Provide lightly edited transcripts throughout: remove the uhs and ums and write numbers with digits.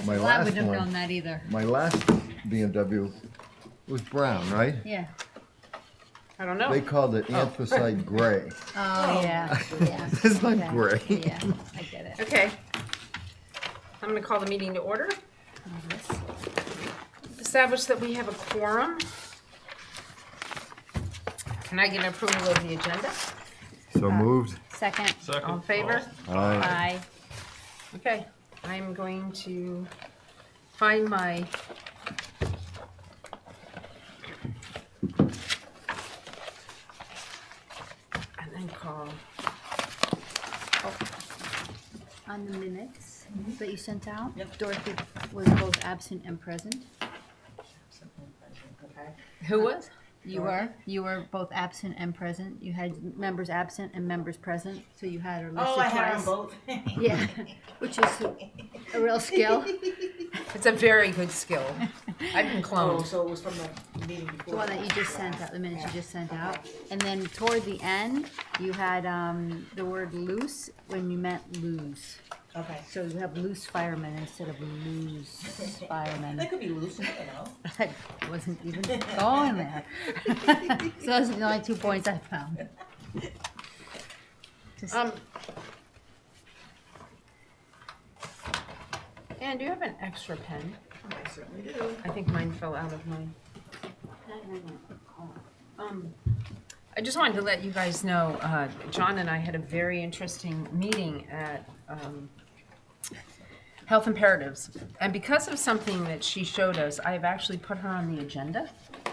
My Well, I last wouldn't have known one, that either. my last BMW was brown, right? Yeah. I don't know. They called it anthracite gray. Oh, yeah, yeah. It's not Okay. gray. Yeah, I get it. Okay. I'm gonna call the meeting to order. Establish that we have a quorum. Can I get approval of the agenda? So moved. Second. All in favor? Aye. Aye. Okay, I'm going to find my and then call. On the minutes that you sent out, Dorothy was both absent and present. Okay. Who was? You were both absent and present. You had members absent and members present, so you had her listed Oh, I had twice. them both. Yeah, which is a real skill. It's a very good skill. I've been Oh, cloned. so it was from the meeting before. The one that you just sent out, the minutes you just sent out. And then toward the end, you had the word loose when you meant lose. Okay. So you have loose firemen instead of lose firemen. That could be loose, I don't know. I wasn't even going there. So those are the only 2 points I found. Just, Ann, do you have an extra pen? I certainly do. I think mine fell out of mine. I just wanted to let you guys know, John and I had a very interesting meeting at Health Imperatives. And because of something that she showed us, I've actually put her on the agenda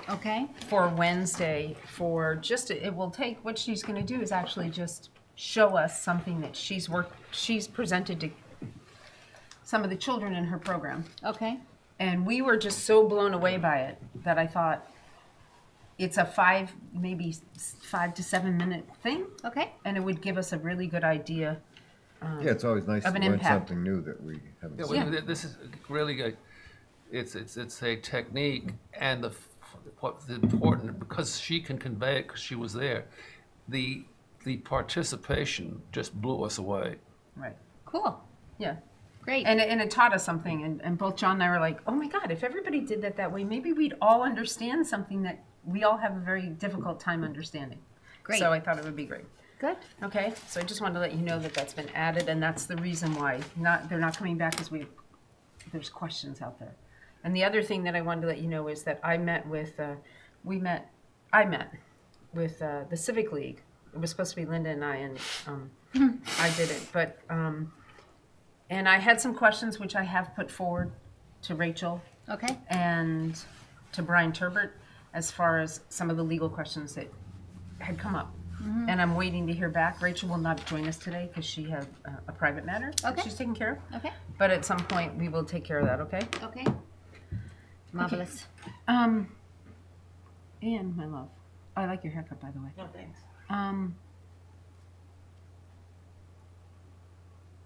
okay, for Wednesday for just, it will take, what she's gonna do is actually just show us something that she's presented to some of the children in her program. okay, And we were just so blown away by it that I thought it's a maybe 5 to 7 minute thing, okay. and it would give us a really good idea. Yeah, it's always nice to Of an learn impact. something new that we haven't Yeah, seen. well, this is really good. It's a technique, and what's important, because she can convey it because she was there. The participation just blew us away. Right. Cool, Yeah. great. And it taught us something, and both John and I were like, oh my God, if everybody did that way, maybe we'd all understand something that we all have a very difficult time understanding. Great. So I thought it would be great. Good. Okay, so I just wanted to let you know that that's been added, and that's the reason why they're not coming back, because there's questions out there. And the other thing that I wanted to let you know is that I met with the Civic League. It was supposed to be Linda and I, and I didn't, but and I had some questions which I have put forward to Rachel Okay, and to Brian Turbert as far as some of the legal questions that had come up. And I'm waiting to hear back. Rachel will not join us today because she had a private matter that Okay. she's taking care of. okay, But at some point, we will take care of that, okay? okay. Marvelous. Anne, my love, I like your haircut, by the way. No, thanks. I'm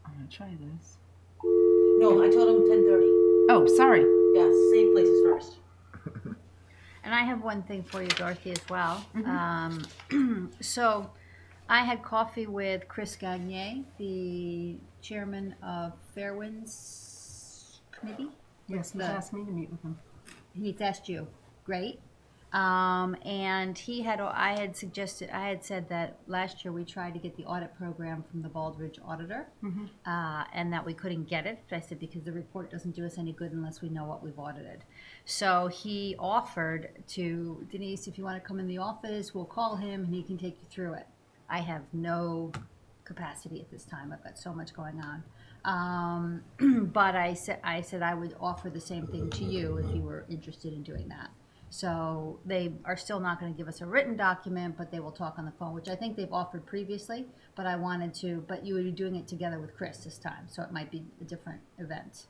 gonna try this. No, I told him 10:30. Oh, sorry. Yes, safe places first. And I have one thing for you, Dorothy, as well. So I had coffee with Chris Gagne, the chairman of Fairwinds Committee. Yes, he's the- asked me to meet with him. He's asked you. Great. And I had said that last year we tried to get the audit program from the Baldridge auditor, and that we couldn't get it. I said, because the report doesn't do us any good unless we know what we've audited. So he offered to, Denise, if you want to come in the office, we'll call him and he can take you through it. I have no capacity at this time. I've got so much going on. But I said I would offer the same thing to you if you were interested in doing that. So they are still not going to give us a written document, but they will talk on the phone, which I think they've offered previously. But but you would be doing it together with Chris this time, so it might be a different event.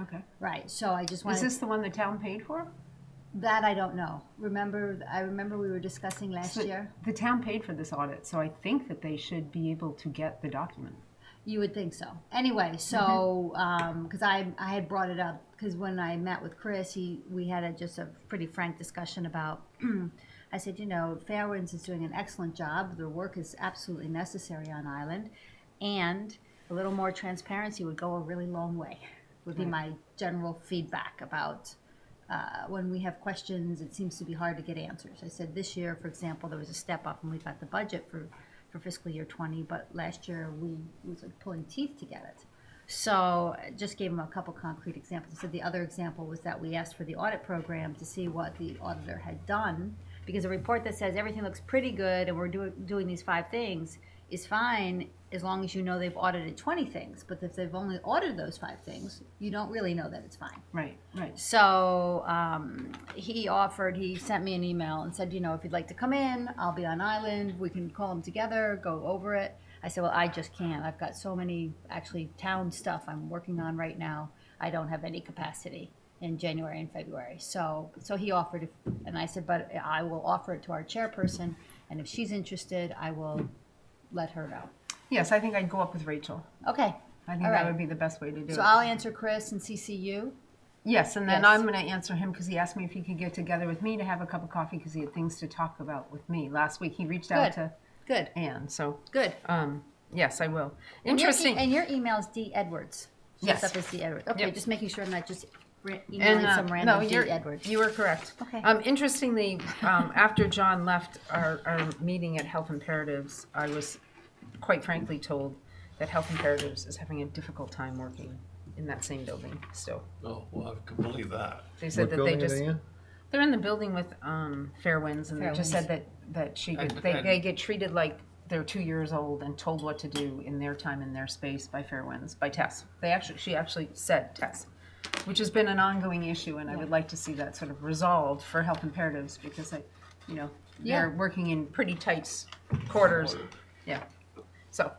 Okay. Right. So I just wanted. Is this the one the town paid for? That I don't know. I remember we were discussing last So year. the town paid for this audit, so I think that they should be able to get the document. You would think so. Anyway, so because I had brought it up because when I met with Chris, we had just a pretty frank discussion about. I said, Fairwinds is doing an excellent job. Their work is absolutely necessary on island, and a little more transparency would go a really long way. would be my general feedback about when we have questions, it seems to be hard to get answers. I said this year, for example, there was a step up and we got the budget for fiscal year 20, but last year we was like pulling teeth to get it. So I just gave them a couple concrete examples. I said the other example was that we asked for the audit program to see what the auditor had done, because a report that says everything looks pretty good and we're doing these 5 things is fine as long as you know they've audited 20 things. But if they've only audited those 5 things, you don't really know that it's fine. Right, right. So he sent me an email and said, if you'd like to come in, I'll be on island. We can call them together, go over it. I said, well, I just can't. I've got so many actually town stuff I'm working on right now. I don't have any capacity in January and February. So he offered, and I said, but I will offer it to our chairperson, and if she's interested, I will let her know. Yes, I think I'd go up with Rachel. Okay. I think All that right. would be the best way to do So it. I'll answer Chris and CC you. Yes, and then Yes. I'm going to answer him because he asked me if he could get together with me to have a cup of coffee because he had things to talk about with me. Last week he reached out to Good. Anne, so Good. yes, I will. And Interesting. your email is D. Edwards. Yes. Stuff is D. Edwards. Okay, Yep. just making sure I'm not just emailing some no, random D. Edwards. you were correct. Okay. Interestingly, after John left our meeting at Health Imperatives, I was quite frankly told that Health Imperatives is having a difficult time working in that same building still. Oh, well, I can believe that. They said What that building they are just they in? they're in the building with Fairwinds, and they just said that they get treated like they're 2 years old and told what to do in their time in their space by Fairwinds, by Tess. She actually said Tess, which has been an ongoing issue, and I would like to see that sort of resolved for Health Imperatives because they're working in pretty tight quarters. Yeah. So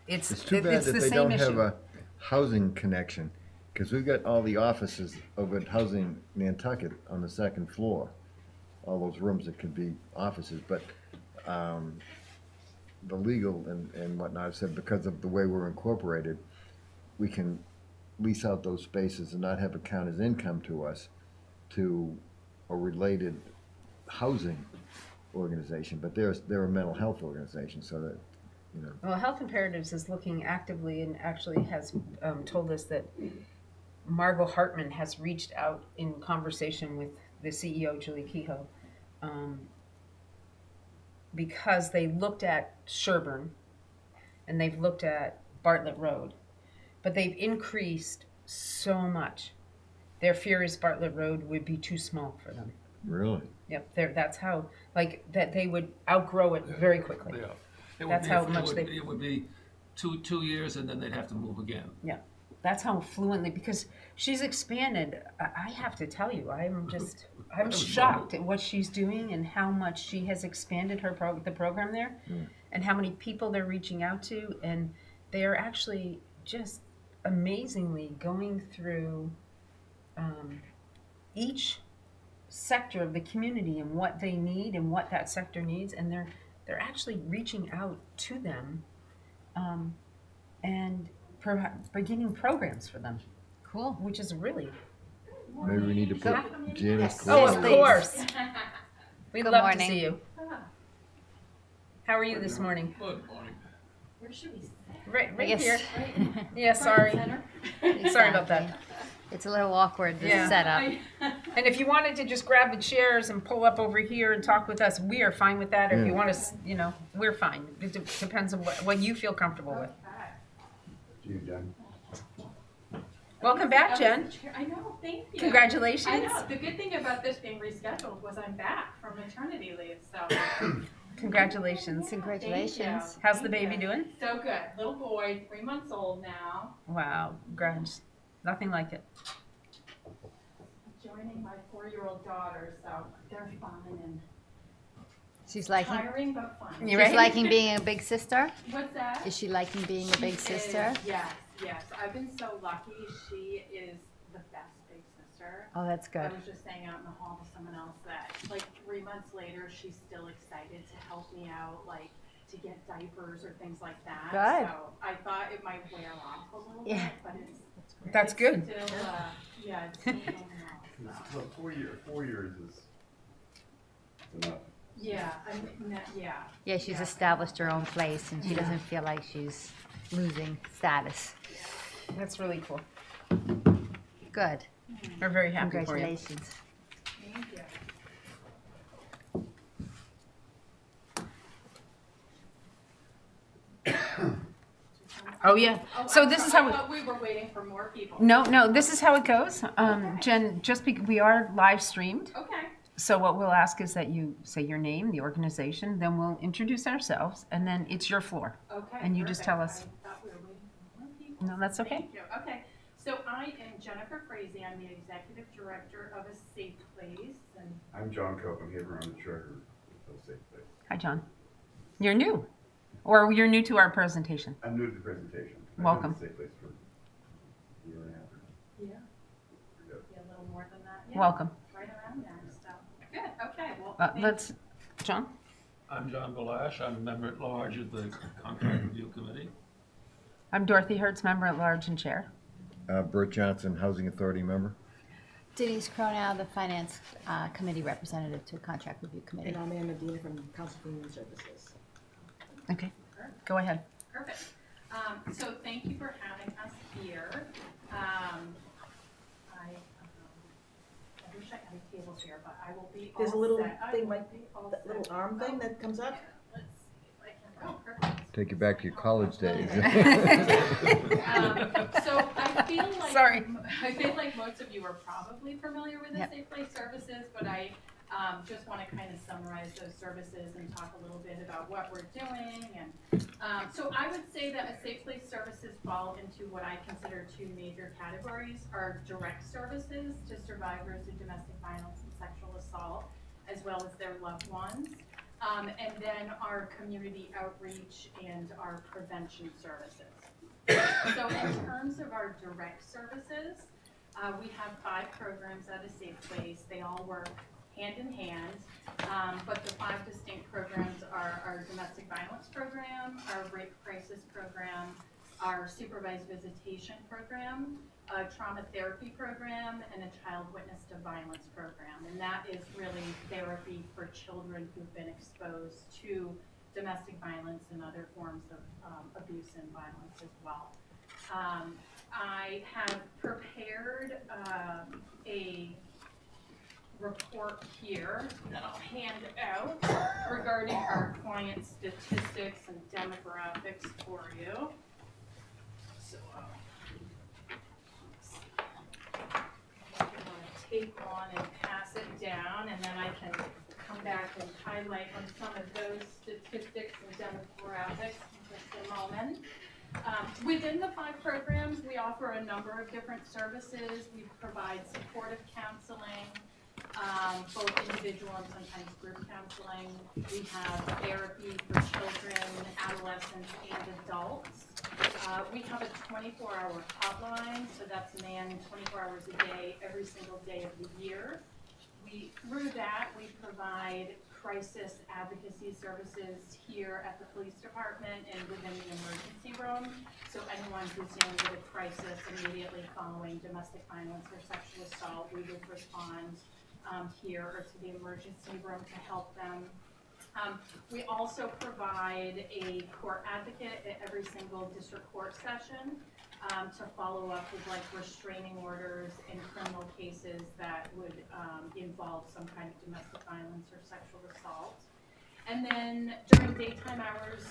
It's too bad it's that the they same don't have issue. a housing connection, because we've got all the offices over at Housing Nantucket on the 2nd floor. All those rooms that could be offices, but the legal and whatnot said because of the way we're incorporated, we can lease out those spaces and not have it count as income to us to a related housing organization, but they're a mental health organization, so that, Well, Health Imperatives is looking actively and actually has told us that Margot Hartman has reached out in conversation with the CEO, Julie Kehoe, because they looked at Sherburne and they've looked at Bartlett Road, but they've increased so much. Their fear is Bartlett Road would be too small for them. really. Yep, that's how, that they would outgrow it very quickly. Yeah. That's how much it would be 2 years and then they'd have to move again. Yeah, that's how fluently, because she's expanded. I have to tell you, I'm shocked at what she's doing and how much she has expanded the program there, and how many people they're reaching out to, and they are actually just amazingly going through each sector of the community and what they need and what that sector needs, and they're actually reaching out to them and beginning programs for them, Cool. which is really Maybe we need to put Janice oh, Cole. of course. We'd Good love morning. to see you. How are you this morning? Good morning. Where should we sit? Right Yes. here. Yeah, sorry. Sorry about that. It's a little awkward, this Yeah. setup. And if you wanted to just grab the chairs and pull up over here and talk with us, we are fine with that. Or if you want to, we're fine. It depends on what you feel comfortable with. You done? Welcome back, Jen. I know, thank you. Congratulations. I know. The good thing about this being rescheduled was I'm back from maternity leave, so. Congratulations. Congratulations. How's the baby doing? So good. Little boy, 3 months old now, Wow, congrats. Nothing like it. joining my 4-year-old daughter, so they're fun and She's liking, tiring but fun. You she's ready? liking being a big sister? What's that? Is she liking being a She big is- sister? Yes. I've been so lucky. She is the best big sister. Oh, that's I good. was just saying out in the hall to someone else that, 3 months later, she's still excited to help me out, to get diapers or things like that. Good. So I thought it might wear off a little Yeah. bit, but That's it's good. Still, it's still going well. So. So 4 years is enough. Yeah, Yeah, she's established her own place and she doesn't feel like she's losing status. That's really cool. Good. We're very happy for you. Congratulations. Thank you. Oh, yeah. So this is how I we, thought we were waiting for more people. no, this is how it goes. Jen, we are live streamed. Okay. So what we'll ask is that you say your name, the organization, then we'll introduce ourselves, and then it's your floor. Okay. And you just tell us. I thought we were waiting for more people. No, that's okay. Thank you. Okay. So I am Jennifer Frazee. I'm the executive director of A Safe Place, and I'm John Copenhaver, I'm the treasurer of the Safe Place. Hi, John. You're new, or you're new to our presentation. I'm new to the presentation. Welcome. I've been at the Safe Place for a year and a half or so. yeah, Pretty good. a little more than that. Yeah. Welcome. Right around there. So good. Okay. Well, Let's, John. I'm John Balash. I'm a member at large of the Contract Review Committee. I'm Dorothy Hertz, member at large and chair. Bert Johnson, Housing Authority member. Denise Cronow, the Finance Committee representative to Contract Review Committee. And I'm Ann Medina from Council for Human Services. Okay, go ahead. perfect. So thank you for having us here. I wish I had tables here, but I will be. There's a all little set. I thing, will like be all that little set. arm thing that comes up. Let's see if I can. Oh, perfect. Take you back to your college days. So I feel like Sorry. I feel like most of you are probably familiar with the Yep. Safe Place services, but I just want to kind of summarize those services and talk a little bit about what we're doing. And so I would say that a Safe Place services fall into what I consider two major categories: our direct services to survivors of domestic violence and sexual assault, as well as their loved ones. And then our community outreach and our prevention services. So in terms of our direct services, we have 5 programs at A Safe Place. They all work hand in hand, but the 5 distinct programs are our domestic violence program, our rape crisis program, our supervised visitation program, a trauma therapy program, and a child witness to violence program. And that is really therapy for children who've been exposed to domestic violence and other forms of abuse and violence as well. I have prepared a report here that I'll hand out regarding our client statistics and demographics for you. So I'm going to take one and pass it down, and then I can come back and highlight on some of those statistics and demographics in just a moment. Within the 5 programs, we offer a number of different services. We provide supportive counseling, both individual and sometimes group counseling. We have therapy for children, adolescents, and adults. We have a 24-hour hotline, so that's manned 24 hours a day, every single day of the year. Through that, we provide crisis advocacy services here at the police department and within the emergency room. So anyone who's dealing with a crisis immediately following domestic violence or sexual assault, we would respond here or to the emergency room to help them. We also provide a court advocate at every single district court session to follow up with like restraining orders in criminal cases that would involve some kind of domestic violence or sexual assault. And then during daytime hours,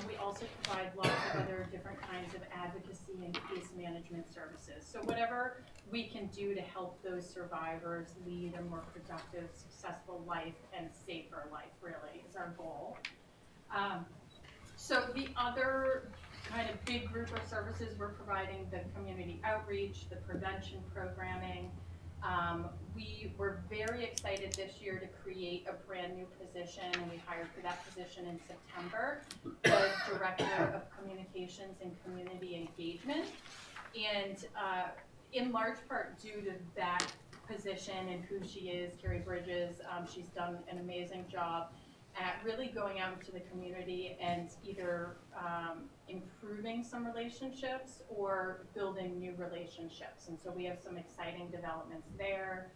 we also provide lots of other different kinds of advocacy and case management services. So whatever we can do to help those survivors lead a more productive, successful life and safer life, really, is our goal. So the other kind of big group of services we're providing, the community outreach, the prevention programming. We were very excited this year to create a brand new position, and we hired for that position in September, the Director of Communications and Community Engagement. And in large part due to that position and who she is, Carrie Bridges, she's done an amazing job at really going out into the community and either improving some relationships or building new relationships. And so we have some exciting developments there.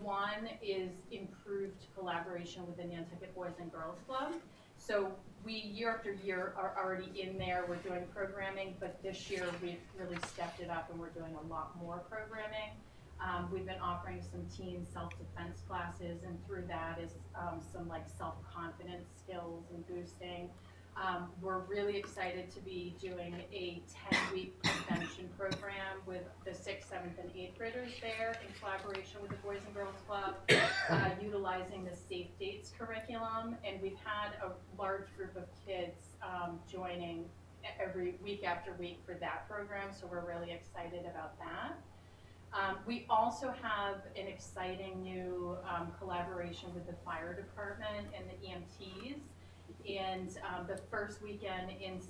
One is improved collaboration with the Nantucket Boys and Girls Club. So we, year after year, are already in there, we're doing programming, but this year we've really stepped it up and we're doing a lot more programming. We've been offering some teen self-defense classes, and through that is some like self-confidence skills and boosting. We're really excited to be doing a 10-week prevention program with the 6th, 7th, and 8th graders there in collaboration with the Boys and Girls Club, utilizing the Safe Dates curriculum. And we've had a large group of kids joining every week after week for that program, so we're really excited about that. We also have an exciting new collaboration with the fire department and the EMTs. And the first weekend in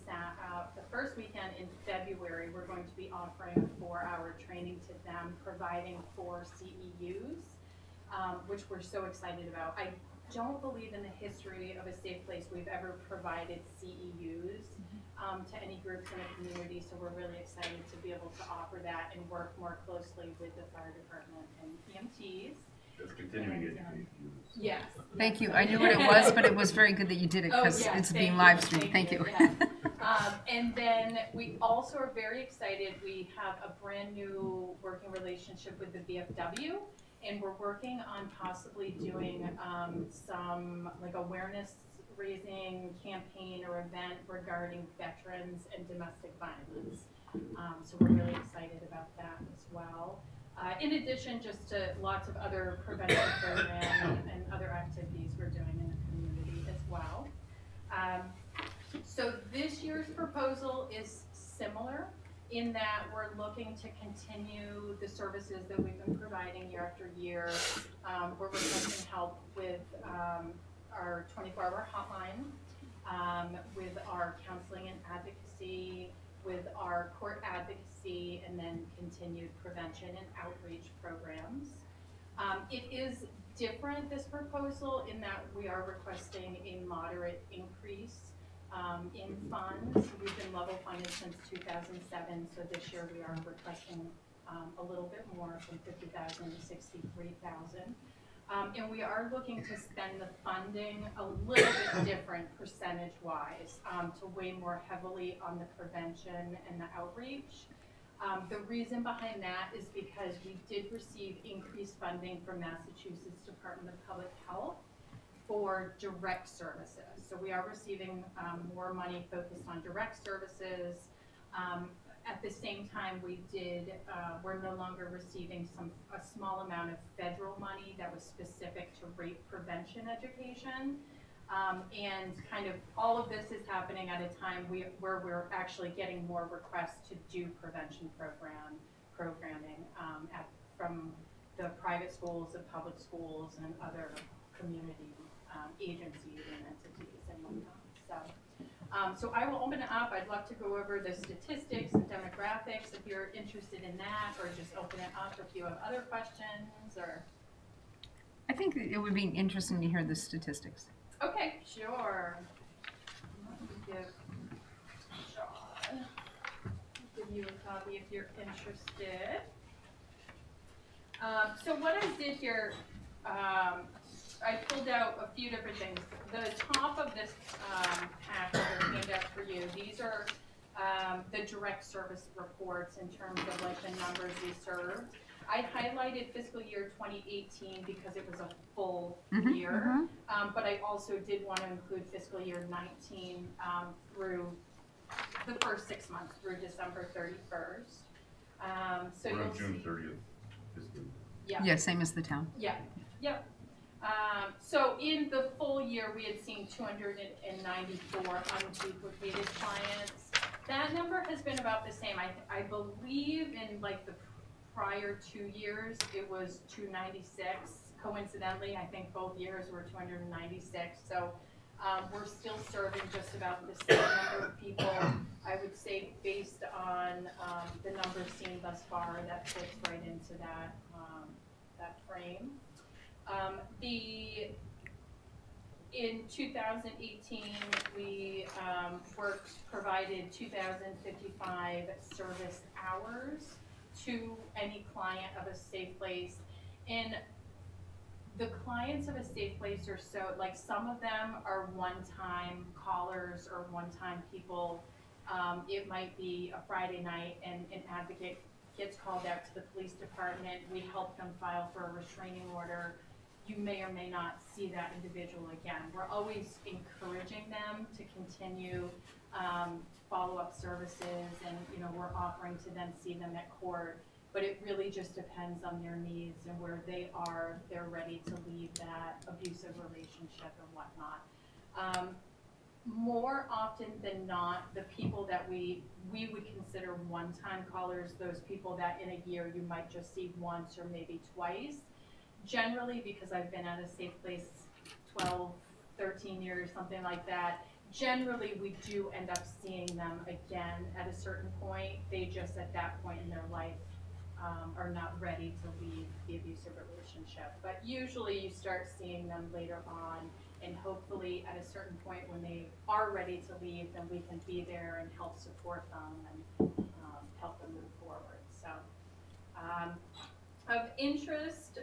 February, we're going to be offering a 4-hour training to them, providing 4 CEUs, which we're so excited about. I don't believe in the history of a safe place we've ever provided CEUs to any groups in the community, so we're really excited to be able to offer that and work more closely with the fire department and EMTs. That's continuing education. Yes. Thank you. I knew what it was, but it was very good that you did it because it's being live streamed. Thank you. Yeah. And then we also are very excited. We have a brand new working relationship with the VFW, and we're working on possibly doing some like awareness raising campaign or event regarding veterans and domestic violence. So we're really excited about that as well. In addition, just to lots of other prevention programs and other activities we're doing in the community as well. So this year's proposal is similar in that we're looking to continue the services that we've been providing year after year. We're requesting help with our 24-hour hotline, with our counseling and advocacy, with our court advocacy, and then continued prevention and outreach programs. It is different, this proposal, in that we are requesting a moderate increase in funds. We've been level funded since 2007, so this year we are requesting a little bit more, from 50,000 to 63,000. And we are looking to spend the funding a little bit different percentage-wise, to weigh more heavily on the prevention and the outreach. The reason behind that is because we did receive increased funding from Massachusetts Department of Public Health for direct services. So we are receiving more money focused on direct services. At the same time, we're no longer receiving a small amount of federal money that was specific to rape prevention education. And kind of all of this is happening at a time where we're actually getting more requests to do prevention programming from the private schools, the public schools, and other community agencies and entities and whatnot. So I will open it up. I'd love to go over the statistics and demographics if you're interested in that, or just open it up if you have other questions. Or I think it would be interesting to hear the statistics. okay, sure. Let me give Sean, give you a copy if you're interested. So what I did here, I pulled out a few different things. The top of this packet or handout for you, these are the direct service reports in terms of like the numbers we served. I highlighted fiscal year 2018 because it was a full year, but I also did want to include fiscal year 19 through the first 6 months through December 31st. So We're you'll on June see, 30th. Fiscal. Yeah, same as the town. yeah, yep. So in the full year, we had seen 294 unduplicated clients. That number has been about the same. I believe in like the prior 2 years, it was 296. Coincidentally, I think both years were 296. So we're still serving just about the same number of people. I would say based on the numbers seen thus far, that fits right into that, that frame. In 2018, we provided 2,055 service hours to any client of a safe place. And The clients of a safe place are so, like, some of them are one-time callers or one-time people. It might be a Friday night and an advocate gets called out to the police department, we help them file for a restraining order. You may or may not see that individual again. We're always encouraging them to continue follow-up services, and, you know, we're offering to then see them at court. But it really just depends on their needs and where they are, if they're ready to leave that abusive relationship and whatnot. More often than not, the people that we would consider one-time callers, those people that in a year you might just see once or maybe twice. Generally, because I've been at a safe place 12, 13 years, something like that, generally we do end up seeing them again at a certain point. They just at that point in their life are not ready to leave the abusive relationship. But usually you start seeing them later on, and hopefully at a certain point when they are ready to leave, then we can be there and help support them and help them move forward. So of interest,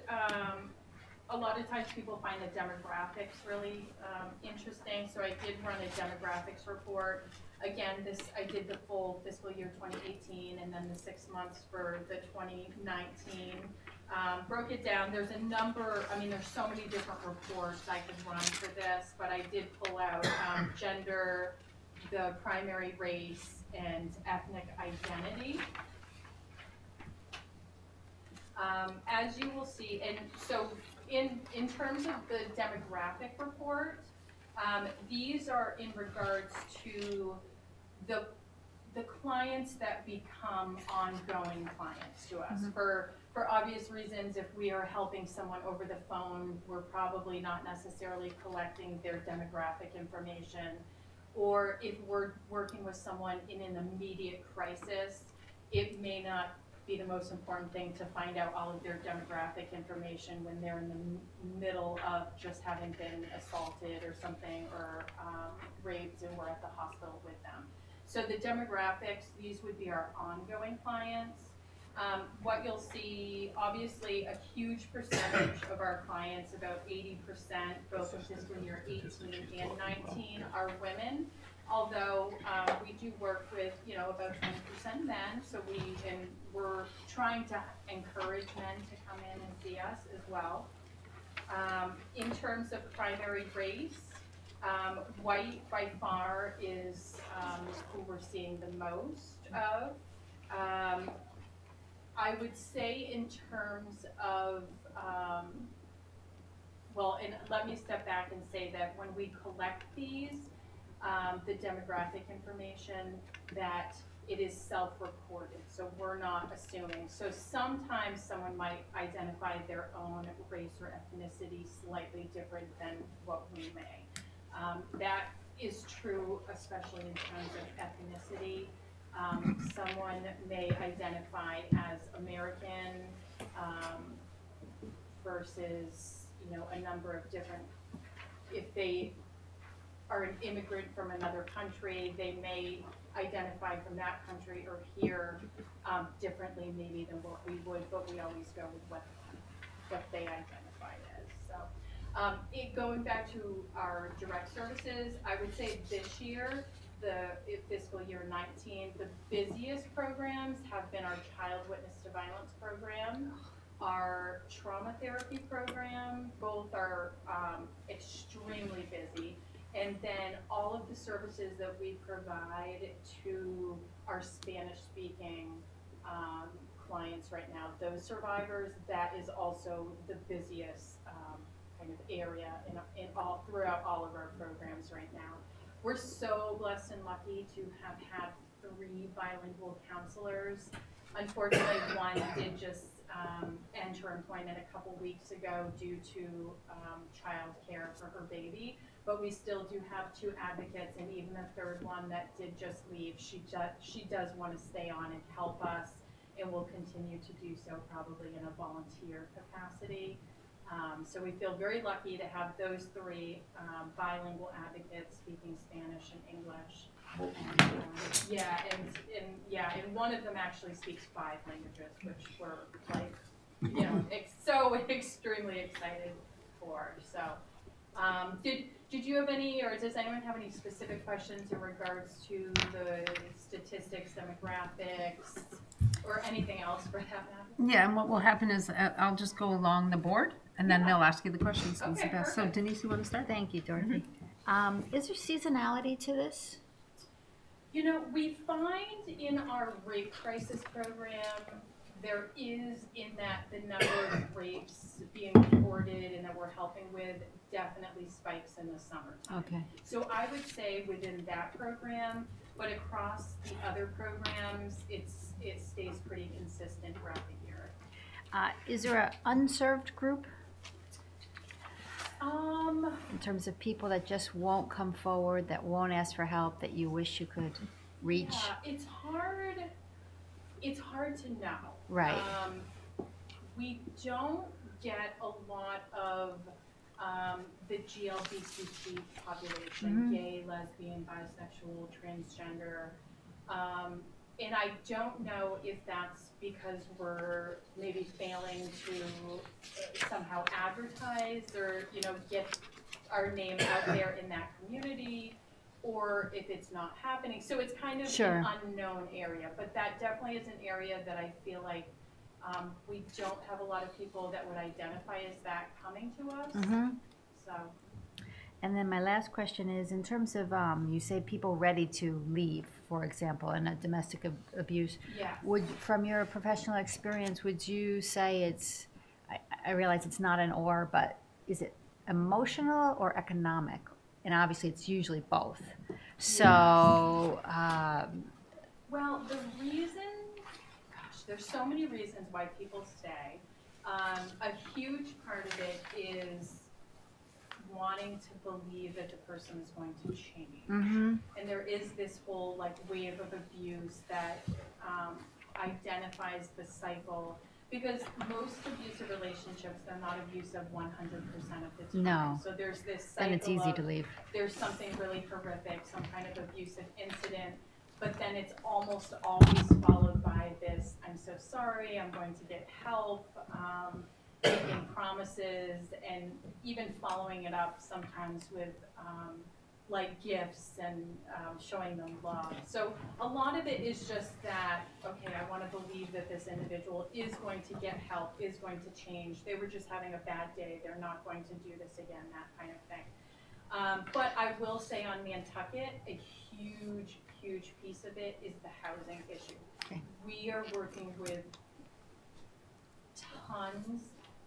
a lot of times people find the demographics really interesting. So I did run a demographics report. Again, I did the full fiscal year 2018 and then the 6 months for the 2019. Broke it down. There's a number, I mean, there's so many different reports I could run for this, but I did pull out gender, the primary race, and ethnic identity. As you will see, and so in terms of the demographic report, these are in regards to the clients that become ongoing clients to us. For obvious reasons, if we are helping someone over the phone, we're probably not necessarily collecting their demographic information. Or if we're working with someone in an immediate crisis, it may not be the most important thing to find out all of their demographic information when they're in the middle of just having been assaulted or something, or raped, and we're at the hospital with them. So the demographics, these would be our ongoing clients. What you'll see, obviously a huge percentage of our clients, about 80%, both in fiscal year 18 and 19, are women. Although we do work with, you know, about 20% men, so we're trying to encourage men to come in and see us as well. In terms of primary race, white by far is who we're seeing the most of. I would say in terms of, well, and let me step back and say that when we collect these, the demographic information, that it is self-reported, so we're not assuming. So sometimes someone might identify their own race or ethnicity slightly different than what we may. That is true, especially in terms of ethnicity. Someone may identify as American versus, you know, a number of different, if they are an immigrant from another country, they may identify from that country or here differently maybe than what we would, but we always go with what they identify as. So going back to our direct services, I would say this year, the fiscal year 19, the busiest programs have been our child witness to violence program, our trauma therapy program. Both are extremely busy. And then all of the services that we provide to our Spanish-speaking clients right now, those survivors, that is also the busiest kind of area throughout all of our programs right now. We're so blessed and lucky to have had 3 bilingual counselors. Unfortunately, one did just end her employment a couple weeks ago due to child care for her baby. But we still do have 2 advocates, and even the 3rd one that did just leave, she does want to stay on and help us, and will continue to do so probably in a volunteer capacity. So we feel very lucky to have those 3 bilingual advocates speaking Spanish and English. And one of them actually speaks 5 languages, which we're like, you know, so extremely excited before, so. Did you have any, or does anyone have any specific questions in regards to the statistics, demographics, or anything else for that matter? Yeah, and what will happen is I'll just go along the board, and then Yeah. they'll ask you the questions. It's Okay, the best. So perfect. Denise, you want to start? Thank you, Dorothy. Is there seasonality to this? You know, we find in our rape crisis program, there is in that the number of rapes being reported and that we're helping with definitely spikes in the summertime. Okay. So I would say within that program, but across the other programs, it stays pretty consistent throughout the year. Is there an unserved group Um, in terms of people that just won't come forward, that won't ask for help, that you wish you could reach? yeah, it's hard to know. Right. We don't get a lot of the GLBTQ population, gay, lesbian, bisexual, transgender. And I don't know if that's because we're maybe failing to somehow advertise or, get our name out there in that community, or if it's not happening. So it's kind of Sure. an unknown area, but that definitely is an area that I feel like we don't have a lot of people that would identify as that coming to us. So, And then my last question is, in terms of, you say people ready to leave, for example, in a domestic abuse. yeah. From your professional experience, would you say it's, I realize it's not an or, but is it emotional or economic? And obviously, it's usually both. So, Well, the reason, gosh, there's so many reasons why people stay. A huge part of it is wanting to believe that the person is going to change. And there is this whole wave of abuse that identifies the cycle, because most abusive relationships, they're not abusive 100% of the time. No. So there's this cycle then it's easy of, to leave. there's something really horrific, some kind of abusive incident, but then it's almost always followed by this, I'm so sorry, I'm going to get help, making promises, and even following it up sometimes with gifts and showing them love. So a lot of it is just that, okay, I want to believe that this individual is going to get help, is going to change. They were just having a bad day, they're not going to do this again, that kind of thing. But I will say on Nantucket, a huge piece of it is the housing issue. Okay. We are working with tons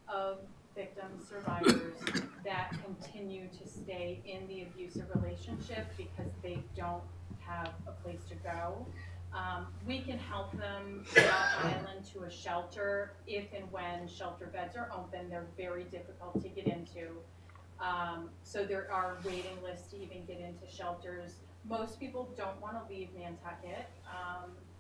of victims, survivors that continue to stay in the abusive relationship because they don't have a place to go. We can help them get off island to a shelter if and when shelter beds are open. They're very difficult to get into. So there are waiting lists to even get into shelters. Most people don't want to leave Nantucket.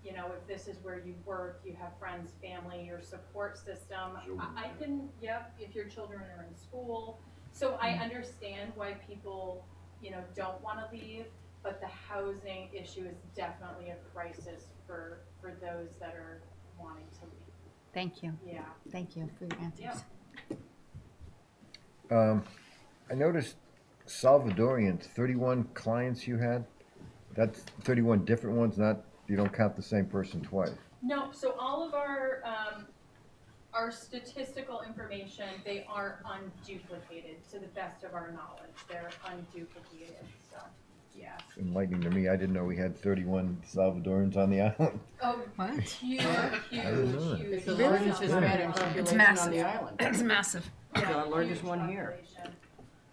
If this is where you work, you have friends, family, your support system. I can, if your children are in school. So I understand why people, don't want to leave, but the housing issue is definitely a crisis for those that are wanting to leave. Thank you. Yeah. Thank you for your answers. I noticed Salvadorians, 31 clients you had. That's 31 different ones, not, you don't count the same person twice. No, so all of our statistical information, they are unduplicated to the best of our knowledge. They're unduplicated, so, yeah. Enlightening to me, I didn't know we had 31 Salvadorans on the island. Oh, What? huge, didn't know that. huge. It's the Really? largest Hispanic It's population on massive. the island. It's massive. It's our largest Huge one here. population.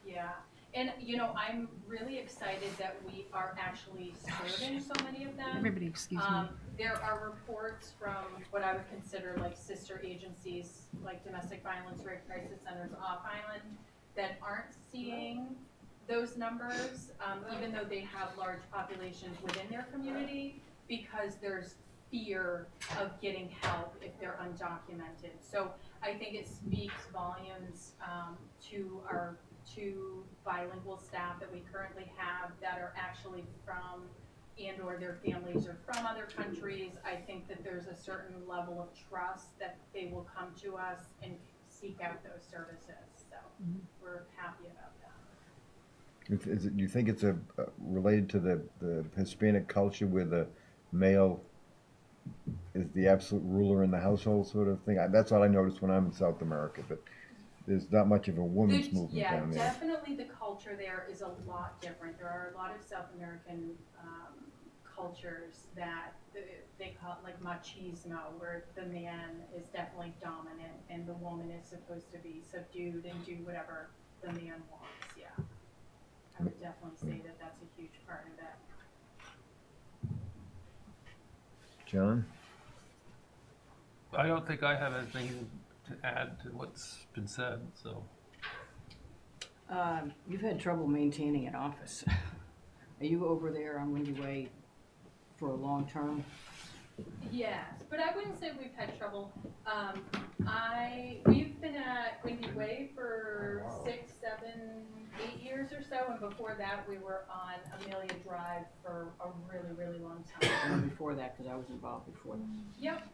Yeah, and I'm really excited that we are actually serving so many of them. Everybody, excuse me. There are reports from what I would consider sister agencies, like domestic violence rape crisis centers off island, that aren't seeing those numbers, even though they have large populations within their community, because there's fear of getting help if they're undocumented. So I think it speaks volumes to our 2 bilingual staff that we currently have that are actually from and or their families are from other countries. I think that there's a certain level of trust that they will come to us and seek out those services, so we're happy about that. Is it, you think it's related to the Hispanic culture where the male is the absolute ruler in the household sort of thing? That's what I noticed when I'm in South America, but there's not much of a women's movement Yeah, down there. definitely the culture there is a lot different. There are a lot of South American cultures that they call it like machismo, where the man is definitely dominant and the woman is supposed to be subdued and do whatever the man wants. Yeah, I would definitely say that that's a huge part of it. John? I don't think I have anything to add to what's been said, so. You've had trouble maintaining an office. Are you over there on Windy Way for a long term? Yes, but I wouldn't say we've had trouble. We've been at Windy Way for 6, 7, 8 years or so, and before that we were on Amelia Drive for a really, really long time. And before that, because I was involved before that. Yep.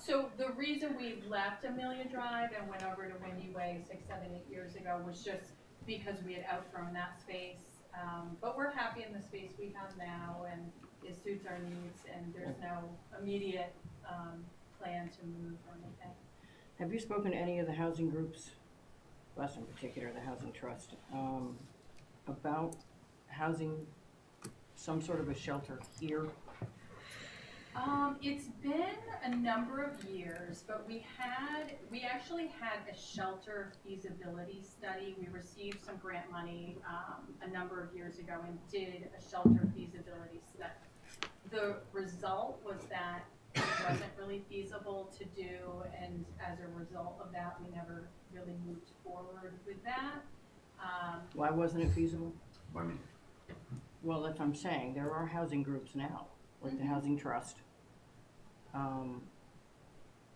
So the reason we left Amelia Drive and went over to Windy Way 6, 7, 8 years ago was just because we had outgrown that space. But we're happy in the space we have now, and it suits our needs, and there's no immediate plan to move or anything. Have you spoken to any of the housing groups, us in particular, the Housing Trust, about housing some sort of a shelter here? It's been a number of years, but we actually had a shelter feasibility study. We received some grant money a number of years ago and did a shelter feasibility study. The result was that it wasn't really feasible to do, and as a result of that, we never really moved forward with that. Why wasn't it feasible? Money. Well, that's what I'm saying. There are housing groups now, like the Housing Trust.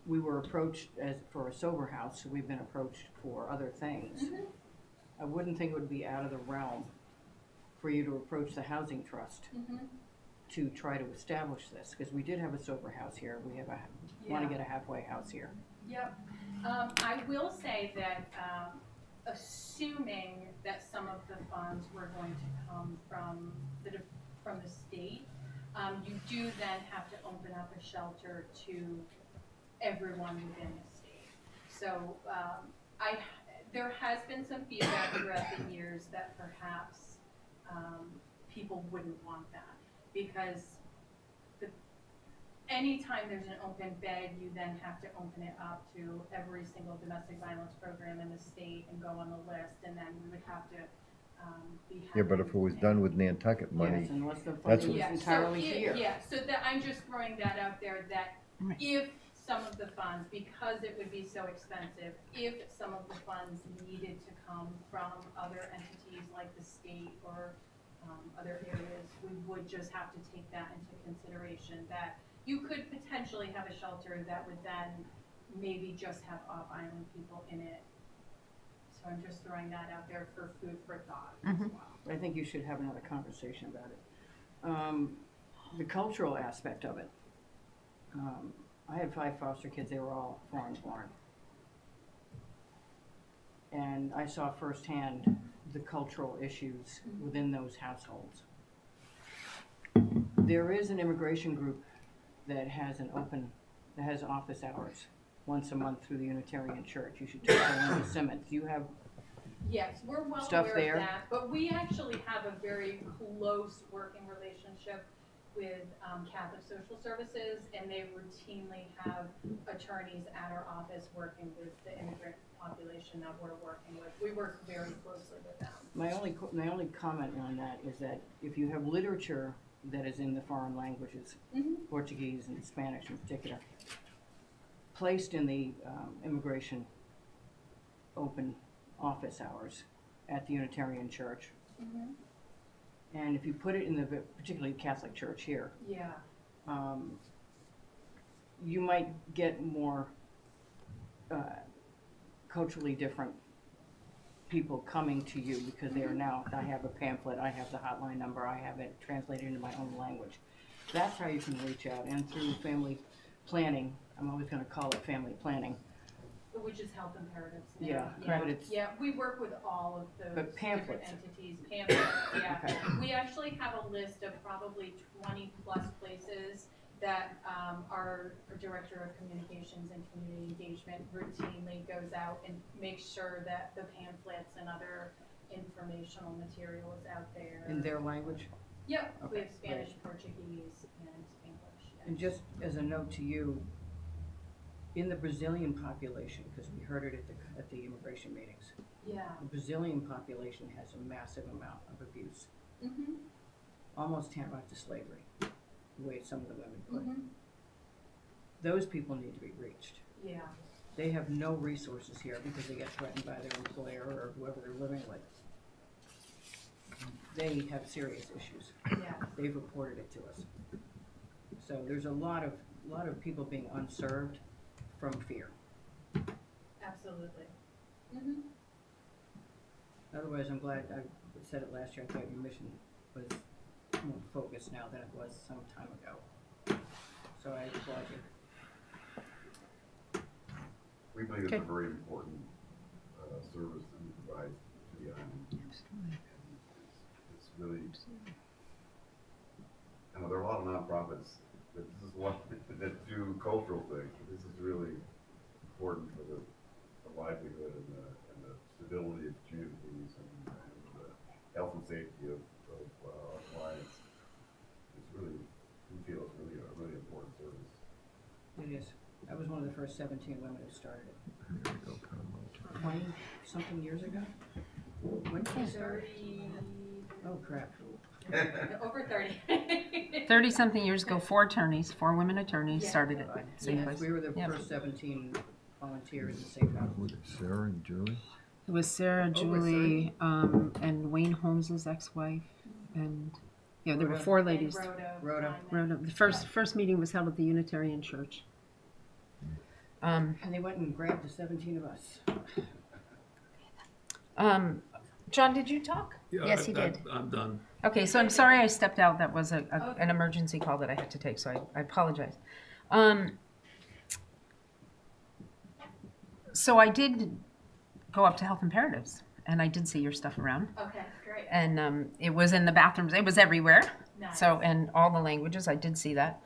We were approached for a sober house, so we've been approached for other things. I wouldn't think it would be out of the realm for you to approach the Housing Trust to try to establish this, because we did have a sober house here. We have want to get a halfway house here. Yep. I will say that assuming that some of the funds were going to come from the state, you do then have to open up a shelter to everyone within the state. So there has been some feedback throughout the years that perhaps people wouldn't want that, because anytime there's an open bed, you then have to open it up to every single domestic violence program in the state and go on the list, and then we would have to be Yeah, but if it was done with Nantucket money, Yes, unless the That's funding what- is entirely here. Yeah, so that, I'm just throwing that out there, that if some of the funds, because it would be so expensive, if some of the funds needed to come from other entities like the state or other areas, we would just have to take that into consideration, that you could potentially have a shelter that would then maybe just have off-island people in it. So I'm just throwing that out there for food for thought as well. I think you should have another conversation about it. The cultural aspect of it. I had 5 foster kids. They were all foreign born. And I saw firsthand the cultural issues within those households. There is an immigration group that has office hours once a month through the Unitarian Church. You should talk to Linda Simmons. You have Yes, we're well Stuff aware there. of that, but we actually have a very close working relationship with Catholic Social Services, and they routinely have attorneys at our office working with the immigrant population that we're working with. We work very closely with them. my only comment on that is that if you have literature that is in the foreign languages, Portuguese and Spanish in particular, placed in the immigration open office hours at the Unitarian Church, and if you put it in the particularly Catholic Church here, Yeah. you might get more culturally different people coming to you, because they are now, I have a pamphlet, I have the hotline number, I have it translated into my own language. That's how you can reach out, and through family planning, I'm always going to call it family planning, Which is health imperatives now. Yeah, correct. but it's, Yeah, we work with all of those But different pamphlets. entities, pamphlets, yeah. Okay. We actually have a list of probably 20+ places that our Director of Communications and Community Engagement routinely goes out and makes sure that the pamphlets and other informational material is out there. in their language. Yep, we Okay, have Spanish, Portuguese, and English, yeah. And just as a note to you, in the Brazilian population, because we heard it at the immigration meetings, Yeah. the Brazilian population has a massive amount of abuse, Mm-hmm, almost tantamount to slavery, the way some of the women put it. mm-hmm, Those people need to be reached. yeah, They have no resources here because they get threatened by their employer or whoever they're living with. They have serious issues. yeah, They've reported it to us. So there's a lot of people being unserved from fear. absolutely. Mm-hmm. Otherwise, I'm glad, I said it last year, I thought your mission was more focused now than it was some time ago. So I applaud you. We believe it's Okay. a very important service that we provide to the island. Absolutely. It's really, I know there are a lot of nonprofits, but this is one that do cultural things. This is really important for the livelihood and the stability of communities and the health and safety of our clients. It's really, we feel it's really a really important service. It is. I was one of the first 17 women who started it. There we go, Pamela. 20-something years ago? When did you start? 30, Oh, crap. over 30. 30-something years ago, 4 women attorneys Yeah. started it. Same Yes, place. we were the Yep. first 17 volunteers in Safe House. Was it Sarah and Julie? It was Sarah, Julie, and Wayne Holmes's ex-wife, and there were Rhoda. 4 And ladies. Rhoda. Rhoda. The first meeting was held at the Unitarian Church. And they went and grabbed the 17 of us. John, did you talk? Yes, he did. I'm done. Okay, so I'm sorry I stepped out. That was an emergency call that I had to take, so I apologize. So I did go up to Health Imperatives, and I did see your stuff around. Okay, great. And it was in the bathrooms. It was everywhere. Nice. So, and all the languages, I did see that.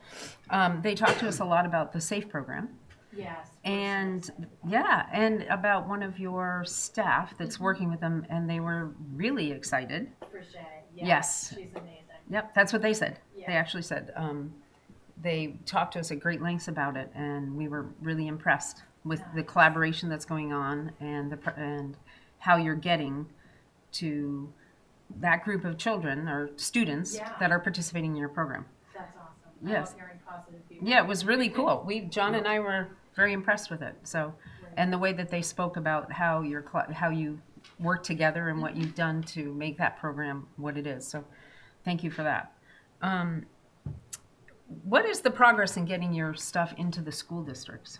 They talked to us a lot about the SAFE program. Yes. And yeah, and about one of your staff that's Mm-hmm. working with them, and they were really excited. For Shay. Yes. She's amazing. Yep, that's what they said. They Yeah. actually said they talked to us at great lengths about it, and we were really impressed with the Nice. collaboration that's going on and and how you're getting to that group of children or students Yeah. that are participating in your program. That's awesome. Yes. I love hearing positive feedback. Yeah, it was really cool. John and I were very impressed with it. So, and the way that they spoke about how how you work together and what you've done to make that program what it is. So, thank you for that. What is the progress in getting your stuff into the school districts?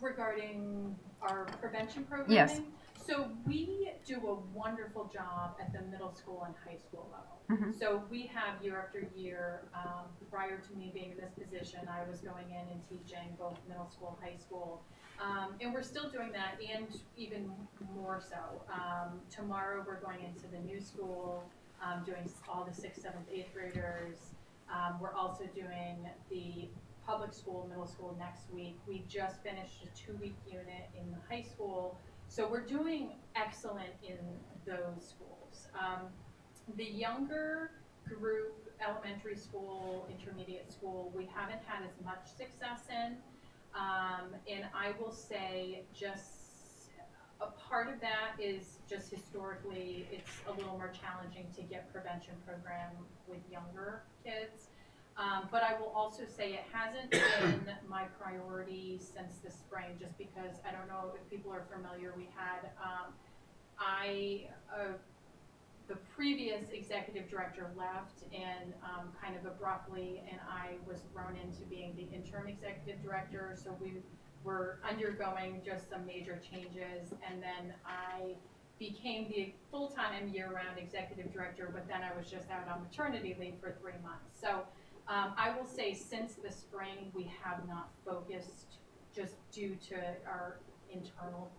Regarding our prevention programming? Yes. So we do a wonderful job at the middle school and high school level. Mhm. So we have year after year, prior to me being in this position, I was going in and teaching both middle school, high school. And we're still doing that and even more so. Tomorrow we're going into the new school, doing all the 6th, 7th, 8th graders. We're also doing the public school, middle school next week. We just finished a 2-week unit in the high school. So we're doing excellent in those schools. The younger group, elementary school, intermediate school, we haven't had as much success in. And I will say just a part of that is just historically, it's a little more challenging to get prevention program with younger kids. But I will also say it hasn't been my priority since the spring, just because I don't know if people are familiar. We had, the previous executive director left and kind of abruptly, and I was thrown into being the interim executive director. So we were undergoing just some major changes, and then I became the full-time year-round executive director, but then I was just out on maternity leave for 3 months. So I will say since the spring, we have not focused just due to our internal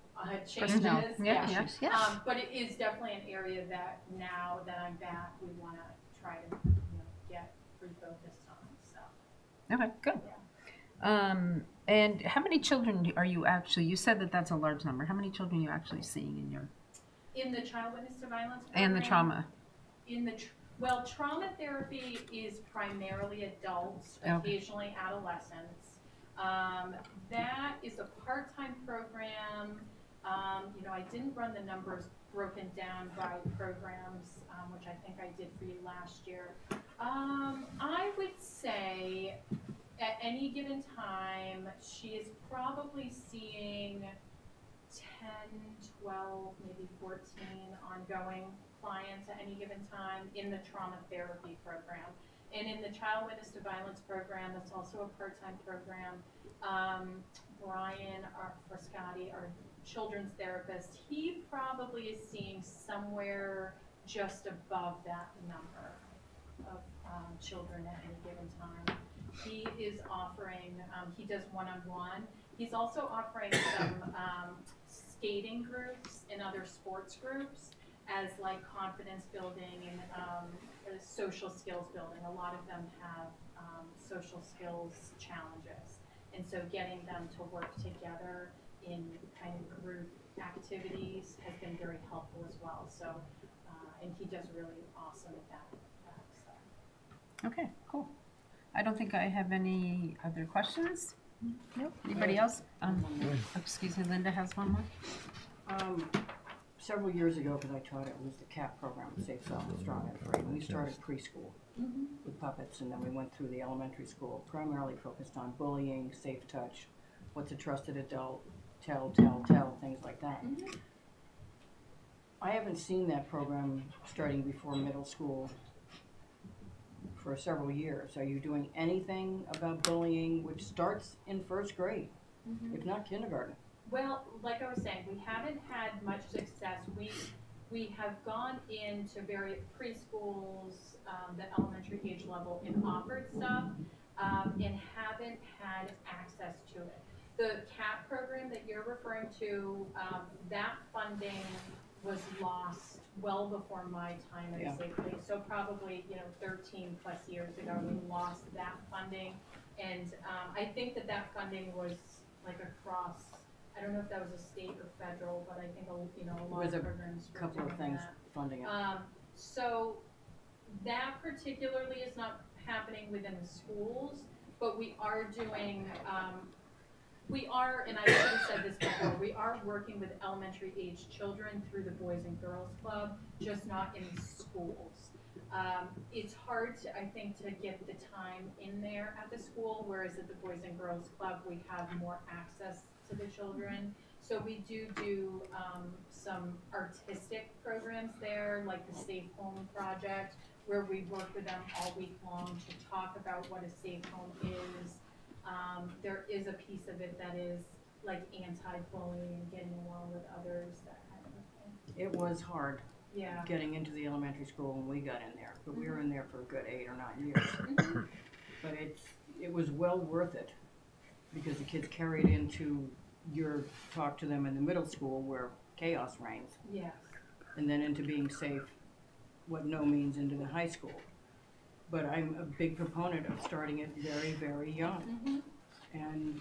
Personnel. changes. Yeah, yeah. Yes. But it is definitely an area that now that I'm back, we want to try to get refocused on. So Okay, good. yeah. And how many children are you actually? You said that that's a large number. How many children are you actually seeing in your In the child witness to violence and the program, trauma? in the well, trauma therapy is primarily adults, Okay. occasionally adolescents. That is a part-time program. I didn't run the numbers broken down by programs, which I think I did for you last year. I would say at any given time, she is probably seeing 10, 12, maybe 14 ongoing clients at any given time in the trauma therapy program. And in the child witness to violence program, that's also a part-time program. Brian Frascati, our children's therapist, he probably is seeing somewhere just above that number of children at any given time. He is offering, he does one-on-one. He's also offering some skating groups and other sports groups as like confidence building and social skills building. A lot of them have social skills challenges. And so getting them to work together in kind of group activities has been very helpful as well. So, and he does really awesome at that. So. Okay, cool. I don't think I have any other questions. Nope. Anybody else? Excuse me, Linda has one more. Several years ago, because I taught it, was the CAP program, Safe, Soft, and Strong and Free. We started preschool with puppets, and then we went through the elementary school, primarily focused on bullying, safe touch, what's a trusted adult, tell, things like that. I haven't seen that program starting before middle school for several years. Are you doing anything about bullying, which starts in first grade, if not kindergarten? Well, like I was saying, we haven't had much success. We have gone into various preschools, the elementary age level, and offered stuff, and haven't had access to it. The CAP program that you're referring to, that funding was lost well before my time at Safely. So probably 13 plus years ago, we lost that funding, and I think that funding was like across. I don't know if that was a state or federal, but I think a lot of programs. A couple of things funding it. So that particularly is not happening within the schools, but we are doing. We are, and I should have said this before, we are working with elementary age children through the Boys and Girls Club, just not in schools. It's hard, I think, to get the time in there at the school, whereas at the Boys and Girls Club, we have more access to the children. So we do some artistic programs there, like the Safe Home Project, where we work with them all week long to talk about what a safe home is. There is a piece of it that is like anti-bullying, getting along with others, that kind of thing. It was hard Yeah. getting into the elementary school when we got in there, but we were in there for a good 8 or 9 years. But it was well worth it, because the kids carried into your talk to them in the middle school where chaos reigns, Yes. and then into being safe, what no means, into the high school. But I'm a big proponent of starting it very, very young. And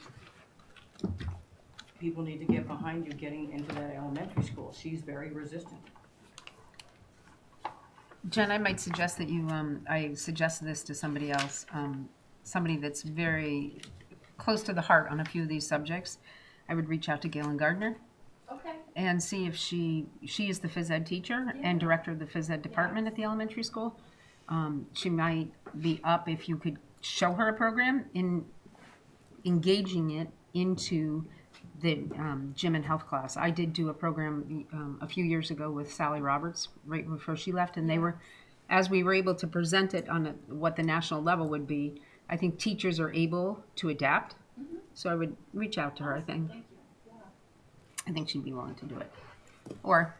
people need to get behind you getting into that elementary school. She's very resistant. Jen, I might suggest that you, I suggested this to somebody else, somebody that's very close to the heart on a few of these subjects. I would reach out to Galen Gardner Okay. and see if she is the phys ed teacher and director of the phys ed department at the elementary school. She might be up if you could show her a program in engaging it into the gym and health class. I did do a program a few years ago with Sally Roberts right before she left, and they were, as we were able to present it on what the national level would be, I think teachers are able to adapt. So I would reach out to her. I think Thank you. Yeah. I think she'd be willing to do it, or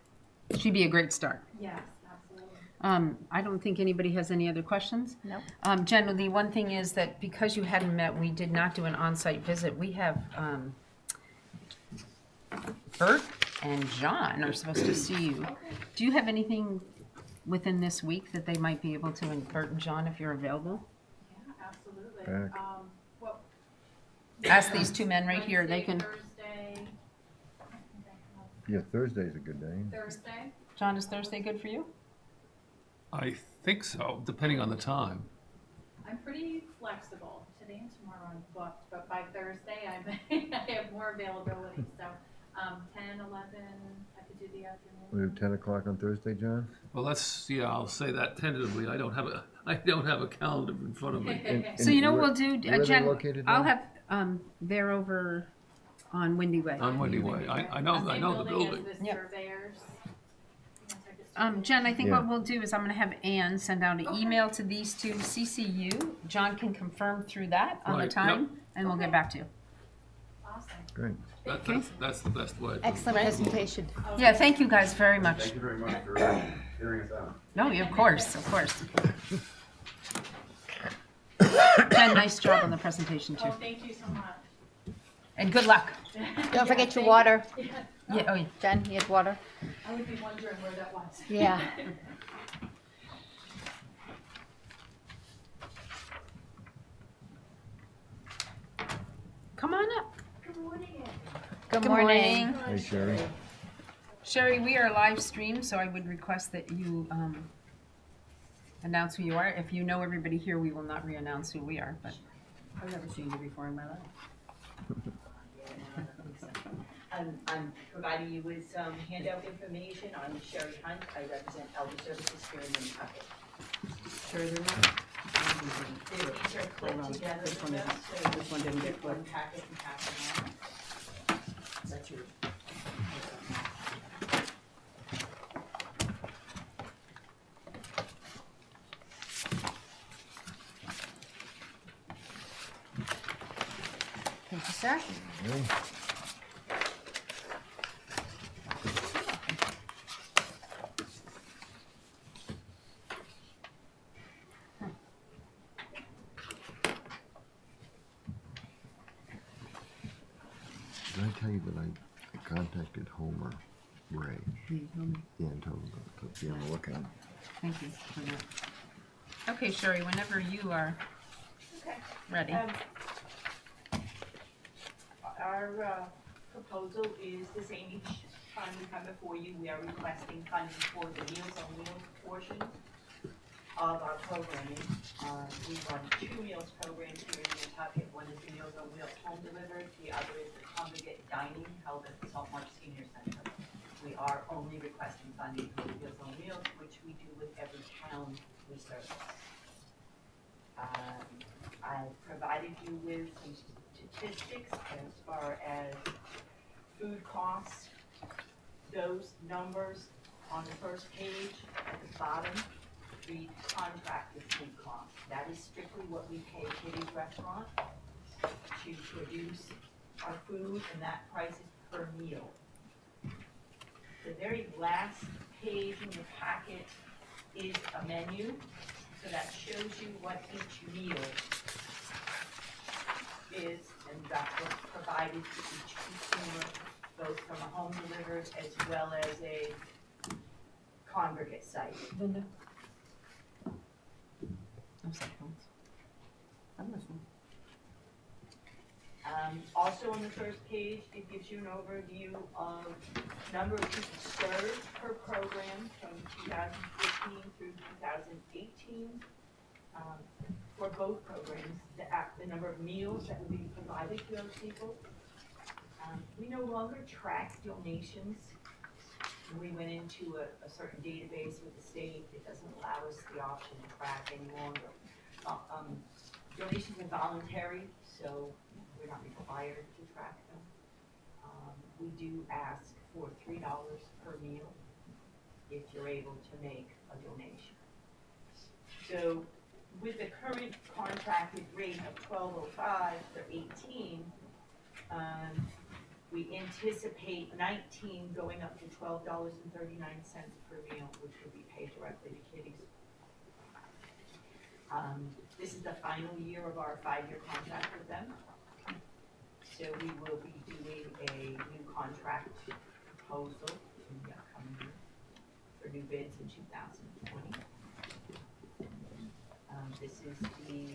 she'd be a great start. Yes, absolutely. I don't think anybody has any other questions. Nope. Jen, the one thing is that because you hadn't met, we did not do an on-site visit. We have, Bert and John are supposed to see you. Do you have anything within this week that they might be able to, and Bert and John, if you're available? Yeah, absolutely. Back. What? Ask these two men right here, they Wednesday, can, Thursday. I think I have Yeah, Thursday's a good day. Thursday. John, is Thursday good for you? I think so, depending on the time. I'm pretty flexible. Today and tomorrow I'm booked, but by Thursday I have more availability. So 10, 11, I could do the afternoon. We do 10 o'clock on Thursday, John? Well, I'll say that tentatively. I don't have a calendar in front of me. So you know what where- we'll do, where are they Jen, located I'll now? have, they're over on Windy Way. On Wendy Way. I know the Same building. as the Yep. surveyors. Jen, I think Yeah. what we'll do is I'm gonna have Ann send out an email to these two, CCU. John can confirm through that on the Right, time, and we'll get Okay. back to you. Awesome. Great. That's the best way. Excellent presentation. Yeah, thank you guys very much. Thank you very much for hearing us out. No, yeah, of course, of course. Jen, nice job on the presentation too. Oh, thank you so much. And good luck. Don't forget your water. Yeah, oh, yeah. Jen, you had water? I would be wondering where that was. Yeah. Come on up. Good morning. Good morning. Hey, Sherry. Sherry, we are live streamed, so I would request that you announce who you are. If you know everybody here, we will not re-announce who we are, but I've never seen you before in my life. I'm providing you with some handout information. I'm Sherry Hunt. I represent Elder Services here in Nantucket. Sure, they're not. These are clipped together This one with isn't. us, so This one didn't get one clipped. packet and pass it on. That's yours. Thank you, sir. Did I tell you that I contacted Homer Ray? Yeah, and told him to be on the lookout. thank you for that. Okay, Sherry, whenever you are Okay. ready. Our proposal is the same each time we come before you. We are requesting funding for the Meals on Wheels portion of our programming. We run two meals programs here in Nantucket. One is the Meals on Wheels home delivered. The other is the congregate dining held at the Salt Marsh Senior Center. We are only requesting funding for the Meals on Wheels, which we do with every town we service. I provided you with some statistics as far as food costs. Those numbers on the first page at the bottom read contracted food costs. That is strictly what we pay Kitty's Restaurant to produce our food, and that price is per meal. The very last page in the packet is a menu, so that shows you what each meal is, and that's what's provided to each consumer, both from a home delivered as well as a congregate site. Linda? I'm sorry. I'm listening. Also on the first page, it gives you an overview of number of people served per program from 2015 through 2018. For both programs, the number of meals that will be provided to those people. We no longer track donations. We went into a certain database with the state. It doesn't allow us the option to track any longer. Donations are voluntary, so we're not required to track them. We do ask for $3 per meal if you're able to make a donation. So with the current contracted rate of $12.05 for 18, We anticipate 19 going up to $12.39 per meal, which will be paid directly to kiddies. This is the final year of our 5-year contract with them. So we will be doing a new contract proposal in the upcoming year for new bids in 2020. This is the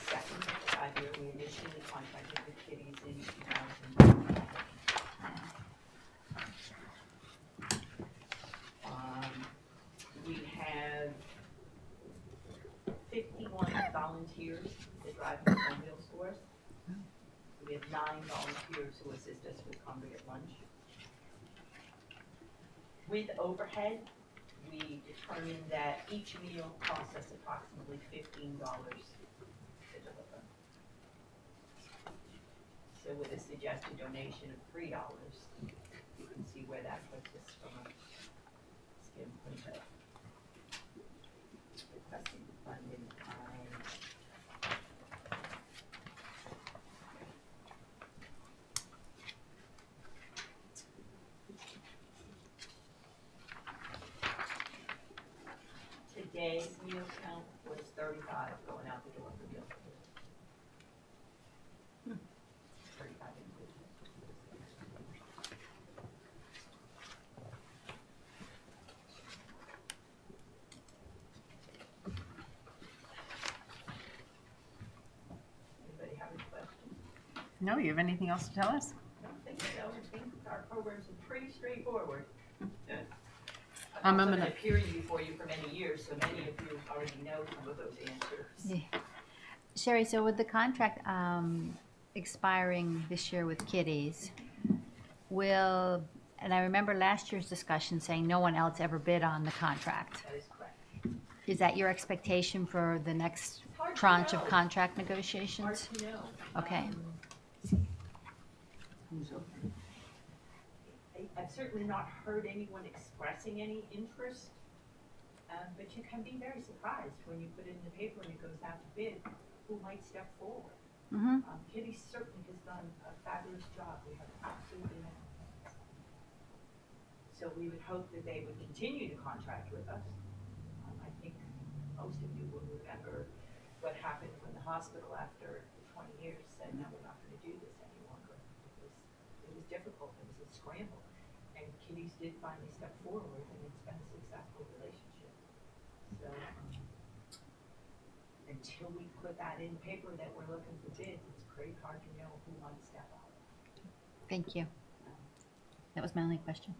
second 5-year. We initially contracted with kiddies in 2000. We have 51 volunteers that drive Meals on Wheels for us. We have 9 volunteers who assist us with congregate lunch. With overhead, we determined that each meal costs us approximately $15 to deliver. So with a suggested donation of $3, you can see where that puts us from a standpoint of requesting funding. Today's meal count was 35 going out the door for meals. 35 individuals. Anybody have any questions? No, you have anything else to tell us? I don't think so. I think our programs are pretty straightforward. I'm I've also gonna- been appearing before you for many years, so many of you already know some of those answers. Yeah. Sherry, so with the contract expiring this year with kiddies, and I remember last year's discussion saying no one else ever bid on the contract. That is correct. Is that your expectation for the next It's hard to tranche of know. contract Hard negotiations? to know. Okay. Who's open? I've certainly not heard anyone expressing any interest, but you can be very surprised when you put it in the paper and it goes out to bid, who might step forward. Mm-hmm. Kitty certainly has done a fabulous job. We have absolutely no complaints. So we would hope that they would continue to contract with us. I think most of you will remember what happened when the hospital, after 20 years, said, no, we're not going to do this any longer. It was difficult. It was a scramble. And Kitty's did finally step forward, and it's been a successful relationship. So until we put that in paper that we're looking for bids, it's pretty hard to know who might step up. Thank you. That was my only question.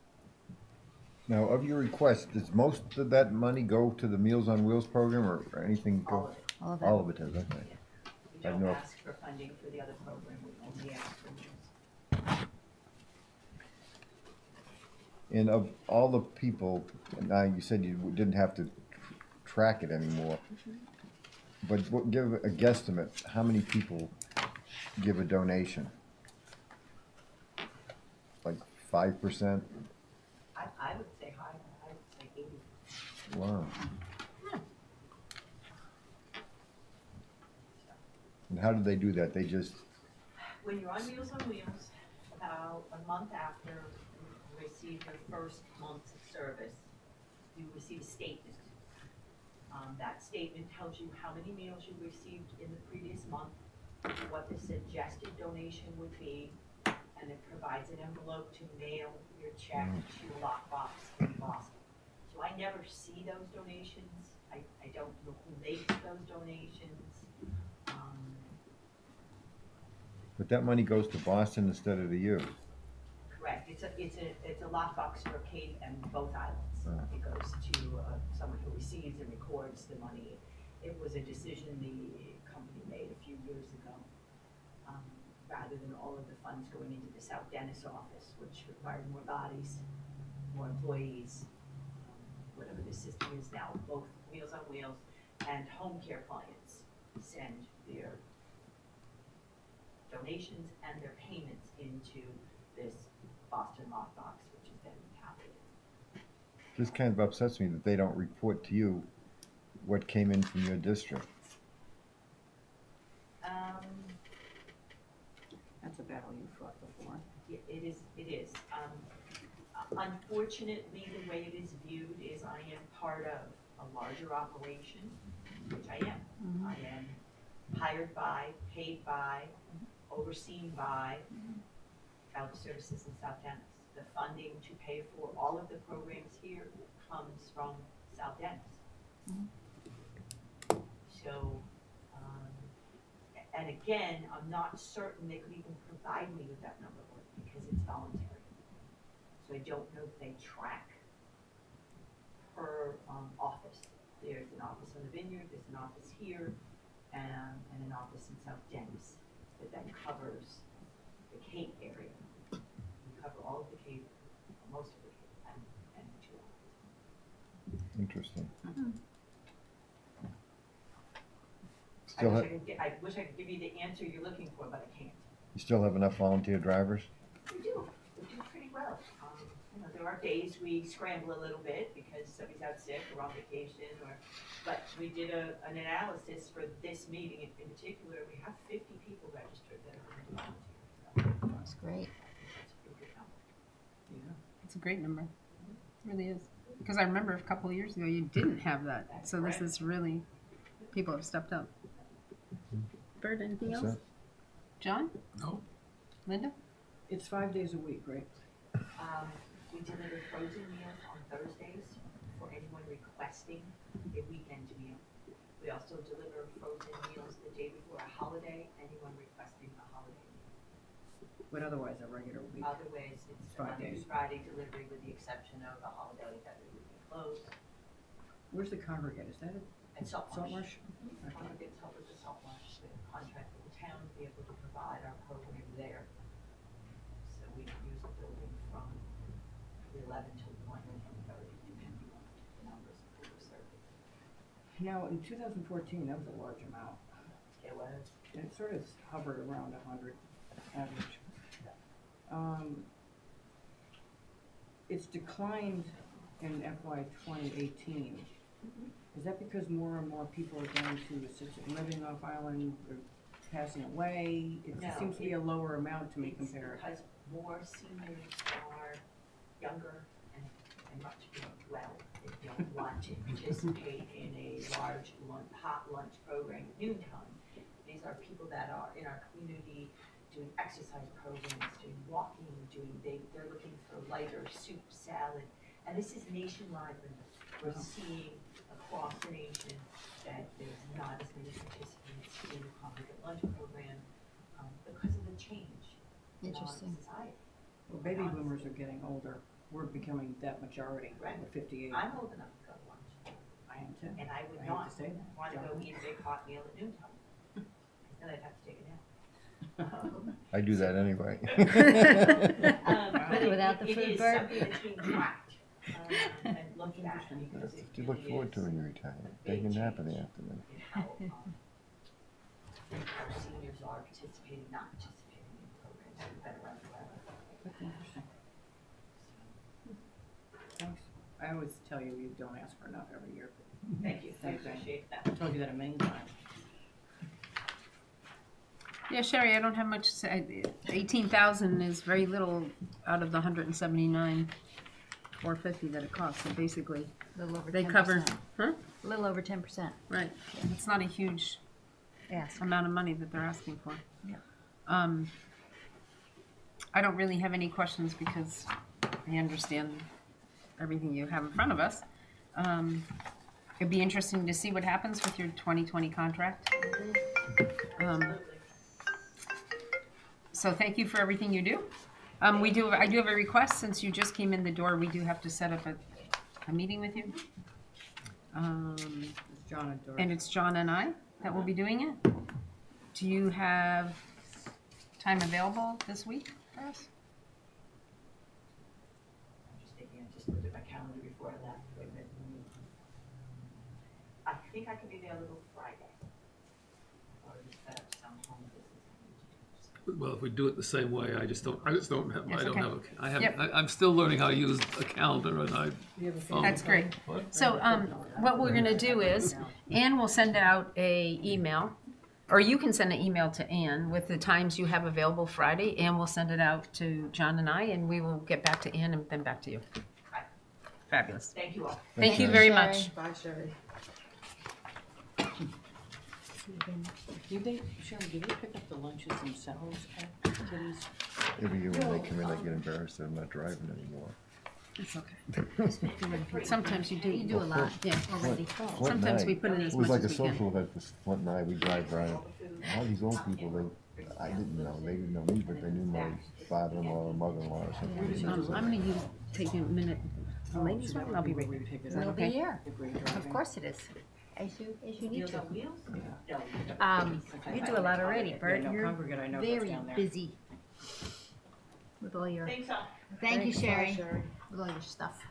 Now, of your request, does most of that money go to the Meals on Wheels program or anything All go? of it. All of it. All of it does, okay. We I don't know. ask for funding for the other program, we only ask for meals. And of all the people, now you said you didn't have to track it anymore, but give a guesstimate, how many people give a donation? Like 5%? I would say higher, I would say 80. Wow. And how do they do that? They just, When you're on Meals on Wheels, about a month after you receive your first month's of service, you receive a statement. That statement tells you how many meals you received in the previous month, what the suggested donation would be, and it provides an envelope to mail your check to a lockbox in Boston. So I never see those donations. I don't know who makes those donations. but that money goes to Boston instead of to you. Correct. It's a lockbox for Cape and both islands. Oh. It goes to someone who receives and records the money. It was a decision the company made a few years ago. Rather than all of the funds going into the South Dennis office, which required more bodies, more employees, whatever the system is now, both Meals on Wheels and home care clients send their donations and their payments into this Boston lockbox, which is then tabulated. This kind of upsets me that they don't report to you what came in from your district. That's a battle you fought before. it is. Unfortunately, the way it is viewed is I am part of a larger operation, which I am. I am hired by, paid by, overseen by Elder Services in South Dennis. The funding to pay for all of the programs here comes from South Dennis. So, and again, I'm not certain they could even provide me with that number because it's voluntary. So I don't know if they track per office. There's an office on the Vineyard, there's an office here, and an office in South Dennis that covers the Cape area. We cover all of the Cape, most of the Cape, and the 2 offices. Interesting. I Still wish have, I could I wish I could give you the answer you're looking for, but I can't. you still have enough volunteer drivers? We do pretty well. You know, there are days we scramble a little bit because somebody's out sick or on vacation, but we did an analysis for this meeting in particular. We have 50 people registered that are going to volunteer. That's great. That's a pretty good number. It's a great number. It really is. Because I remember a couple of years ago you didn't have that. So this is really, people have stepped up. Bert, anything That's else? it. John? No. Linda? It's 5 days a week, right? We deliver frozen meals on Thursdays for anyone requesting a weekend meal. We also deliver frozen meals the day before a holiday, anyone requesting a holiday meal. But otherwise, a regular week. Otherwise, it's 5 Monday days. through Friday delivery with the exception of the holiday that we would be closed. Where's the congregate? Is that it? And salt marsh. Saltmarsh? Congregates help with the salt marsh, we have a contract with the town to be able to provide our program there. So we use the building from 11 till 1 and 30, depending on the numbers of who we're serving. Now, in 2014, that was a large amount. It was. And it sort of hovered around 100 average. It's declined in FY 2018. Is that because more and more people are going to assisted living off island or passing away? It No, seems to be a lower amount to me compared. Because more seniors are younger and much more well. They don't want to participate in a large hot lunch program at noontime. These are people that are in our community doing exercise programs, doing walking, they're looking for lighter soup, salad. And this is nationwide. We're seeing across the nation that there's not as many participants in the congregate lunch program because of the change in our Interesting. society. Well, baby boomers are getting older. We're becoming that majority. Right. We're 58. I'm old enough to go to lunch, I am too. and I would I hate not to say that. want to go John. eat a big hot meal at noontime. Then I'd have to take a nap. I do that anyway. But Without the it food is bird? something that's being tracked and looked at because That's it what you look really forward to is when you retire. Take a nap in the afternoon. in how our seniors are participating, not participating in programs that are better run forever. That's interesting. Thanks. I always tell you, you don't ask for enough every year. Thank you, I Thank you. appreciate I that. told you that a million times. Yeah, Sherry, I don't have much to say. 18,000 is very little out of the 179,450 that it costs. So basically, Little over 10%. they cover, huh? A little over 10%. Right. It's not a huge Yes. amount of money that they're asking for. Yeah. I don't really have any questions because I understand everything you have in front of us. It'd be interesting to see what happens with your 2020 contract. So thank you for everything you do. I do have a request, since you just came in the door, we do have to set up a meeting with you. It's John and Doris. And it's John and I that will be doing it. Do you have time available this week for us? I'm just thinking, I just looked at my calendar before I left. Wait a minute. I think I could be available Friday. Or just set up some home business. Well, if we do it the same way, I just don't have, Yes, okay. Yep. I'm still learning how to use a calendar and You have a phone. That's great. So what we're gonna do is, Ann will send out a email Or you can send an email to Ann with the times you have available Friday. Ann will send it out to John and I, and we will get back to Ann and then back to you. Fabulous. Thank you all. Thank you Sharon. very Sherry. much. Bye, Sherry. Sharon, do they pick up the lunches themselves at Kitty's? Every year when they come in, I get embarrassed that I'm not driving anymore. It's okay. Sometimes you do. You do a lot Yeah. already. Flint Sometimes and we I- put in as It was much like a as we can. social event for Flint and I, we drive around. All these old people, I didn't know, they didn't know me, but they knew my father-in-law or mother-in-law or something. I'm gonna take a minute. Ladies, I'll be right back. Pick it Is that up We'll okay? be here. if we're Of driving. course it is. As you need Meals to. on Wheels? No. You do a lot already, Bert. Yeah, no, You're Congregate, I know goes very down there. busy with all your, Thanks all. thank you, Thanks. Bye, Sherry, Sherry. with all your stuff.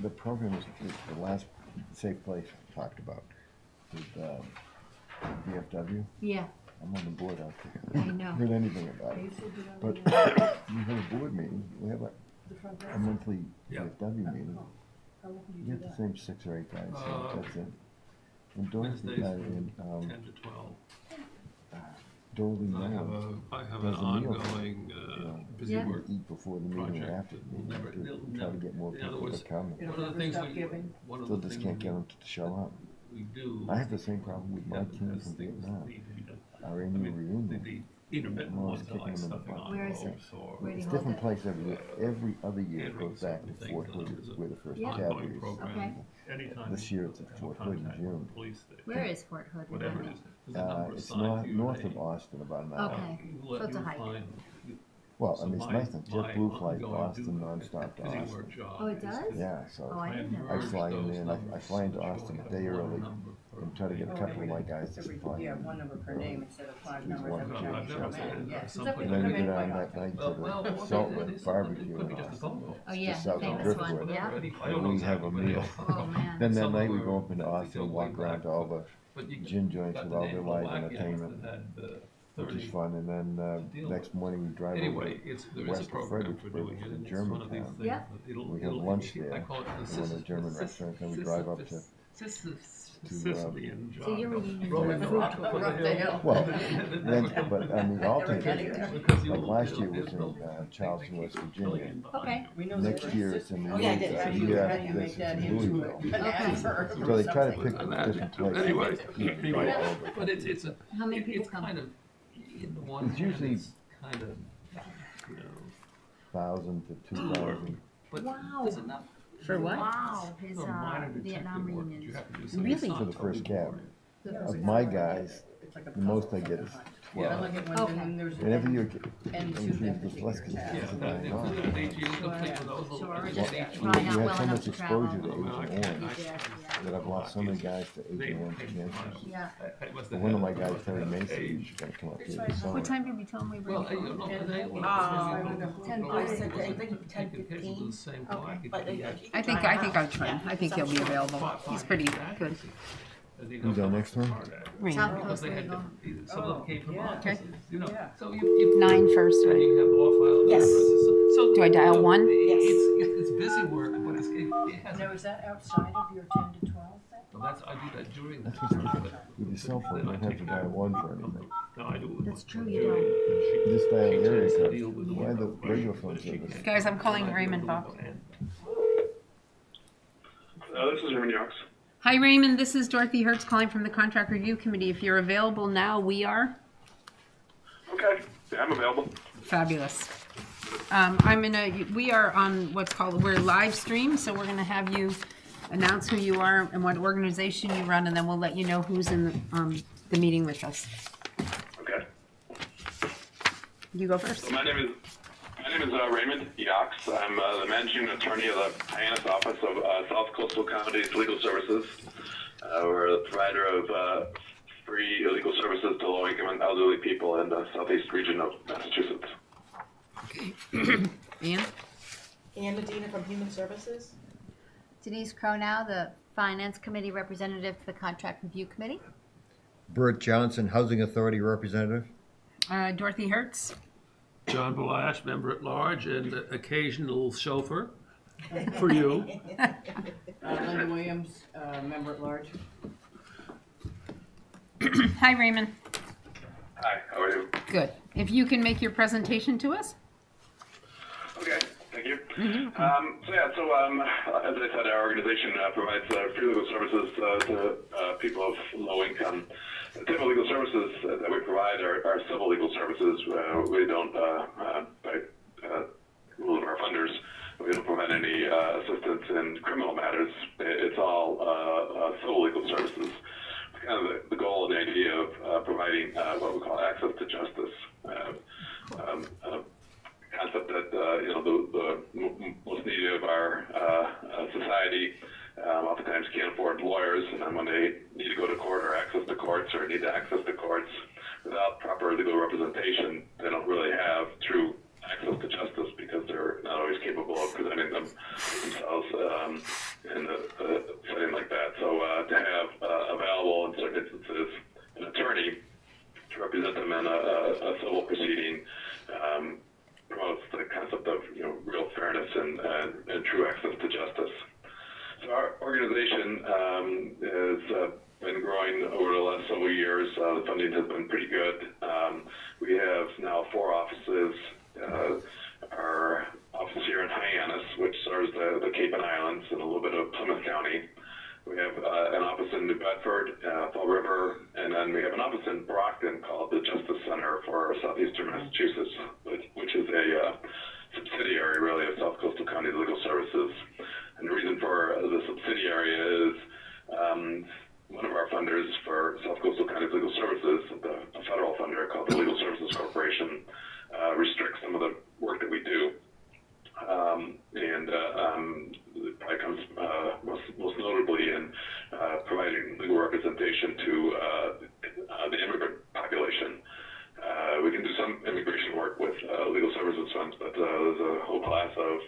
The program is the last safe place I talked about with VFW. Yeah, I'm on the board out there. I know. Heard anything about it. But we have a board meeting, we have a monthly Yeah. VFW meeting. You get the same 6 or 8 guys, so that's it. And Dorothy, Wednesdays and, from 10 to 12. Dorothy I have Nolan, I have an does a meal. ongoing busy Yeah. work eat before the meeting or project after the that will meeting never, to they'll try to never, get more in other people to words, come. one of the things we, one of So the just things can't get them to show up. we do. I have the same problem with my have team as from things Vietnam. need to be done. Our I annual mean, reunion. the intermittent I'm always ones are kicking like them in the stuffing butt. on Where is it? ropes or Where do It's you a different hold it? place every other year it goes back to certain Fort things, Hood, there's a where the first Yeah. cavalry ongoing is. program. Okay. Anytime This you year it's at have Fort Hood in contact with June. the police station, Where is Fort Hood? whatever it is, there's a number It's assigned to you. north and of Austin, about an hour. Okay. you'll So it's a hike. find- Well, so I mean, it's my- nice that my JetBlue flies to ongoing Austin nonstop to busy Austin. work job Oh, it is does? Yeah, Oh, so I didn't know I that. fly in there and I fly into Austin a day early and try to get a couple of my guys to fly Yeah, in. one number per name instead of 5 Choose numbers one every or time two you and show show up. up. Yeah. And then we go down that night to the Salt Lake barbecue in Austin. Oh, yeah, Just south of famous one, Driftwood. yeah. And we have a meal. Oh, man. Then that night we go up into Austin and walk around to all the But you gin joints got with the all name their of the live black guys entertainment, that had, which is 30 fun. And then deal next morning we drive over Anyway, to there is a west of program for Fredericksburg, doing which it, is and in it's one of these Germantown. things. Yeah. that it'll- We have it'll- lunch I there, call it the in one of the Sisyphus- German restaurants, and we drive up to- Sicilian job. So your reunion Rolling is the rock up the hill. Well, then, but I mean, I'll take it. Because Like you'll- last year there's was no- in Charleston, West Virginia. Okay. We know Next that. year it's in New Oh, yeah, I York. did. The How do year you after make this that it's in into Louisville. an adverb So they try to or pick something? a different place. Anyway, over. but it's a. How many people it's come? kind of, in the one It's usually- hand, it's kind of, you know, 1,000 to 2,000. but Wow. there's enough. For what? Wow, his for minor Vietnam detective work that you reunions. have to do, so Really? it's not For the first totally cab. boring. Of my guys, It's like a the most I puzzle. get is I 12. look at one, Okay. and then there's. And every year, And and two there's that less because Yeah, it's that going includes on. the AG, complete with those little. Sure, things. just Yeah. probably You not have well so enough much to exposure travel. to Agent Orange that I've lost so many guys to They- Agent Orange they- cancers. Yeah. I must But have one of had- my guys, must have Terry had Mason, age. is going to come up here this summer. What time did we tell him we were? Well, you know, they. The same block. It But could be they- actually- I think I'll try him. I think he'll be available. He's pretty good. Who's our next one? Rain. South Because Coast they had Legal. different, some of them came from yeah. offices, you know, Yeah. so you. 9 first, And right? you have off-file Yes. addresses, so. Do I dial you know, one? It's busy work, but it has, Now, is that outside of your 10 to 12 thing? well, that's, I do that during the That's what's time. different. With your cell phone, you don't have to dial one for anything. No, I do it with. That's true, with you Judy, don't. and she- Just dial she the area tends to code. deal with Why the work, radio but phone she service? can't. Guys, I'm calling I deal Raymond with Bob. the end. This is Raymond Yox. Hi, Raymond. This is Dorothy Hertz calling from the Contract Review Committee. If you're available now, we are. Okay, yeah, I'm available. Fabulous. We are on we're live stream, so we're gonna have you announce who you are and what organization you run, and then we'll let you know who's in the meeting with us. Okay. You go first. So my name is Raymond Yox. I'm the managing attorney of the Hyannis office of South Coastal Counties Legal Services. We're the provider of free legal services to low-income and elderly people in the southeast region of Massachusetts. Ann? Ann Medina from Human Services. Denise Cronow, the Finance Committee representative to the Contract Review Committee. Bert Johnson, Housing Authority Representative. Dorothy Hertz. John Balash, member at large and occasional chauffeur for you. Linda Williams, member at large. Hi, Raymond. Hi, how are you? Good. If you can make your presentation to us? Okay, thank you. Mm-hmm. As I said, our organization provides free legal services to people of low income. The type of legal services that we provide are civil legal services. We don't, by rule of our funders, we don't provide any assistance in criminal matters. It's all civil legal services. Kind of the goal and the idea of providing what we call access to justice. Concept that the most needy of our society oftentimes can't afford lawyers, and then when they need to go to court or access to courts or need to access to courts without proper legal representation, they don't really have true access to justice because they're not always capable of presenting themselves in a setting like that. So to have available in certain instances an attorney to represent them in a civil proceeding promotes the concept of real fairness and true access to justice. So our organization has been growing over the last several years. The funding has been pretty good. We have now 4 offices. Our office here in Hyannis, which serves the Cape and Islands and a little bit of Plymouth County. We have an office in New Bedford, Fall River, and then we have an office in Brockton called the Justice Center for Southeastern Massachusetts, which is a subsidiary, really, of South Coastal County Legal Services. And the reason for the subsidiary is one of our funders for South Coastal County Legal Services, a federal funder called the Legal Services Corporation, restricts some of the work that we do. It probably comes most notably in providing legal representation to the immigrant population. We can do some immigration work with legal services funds, but there's a whole class of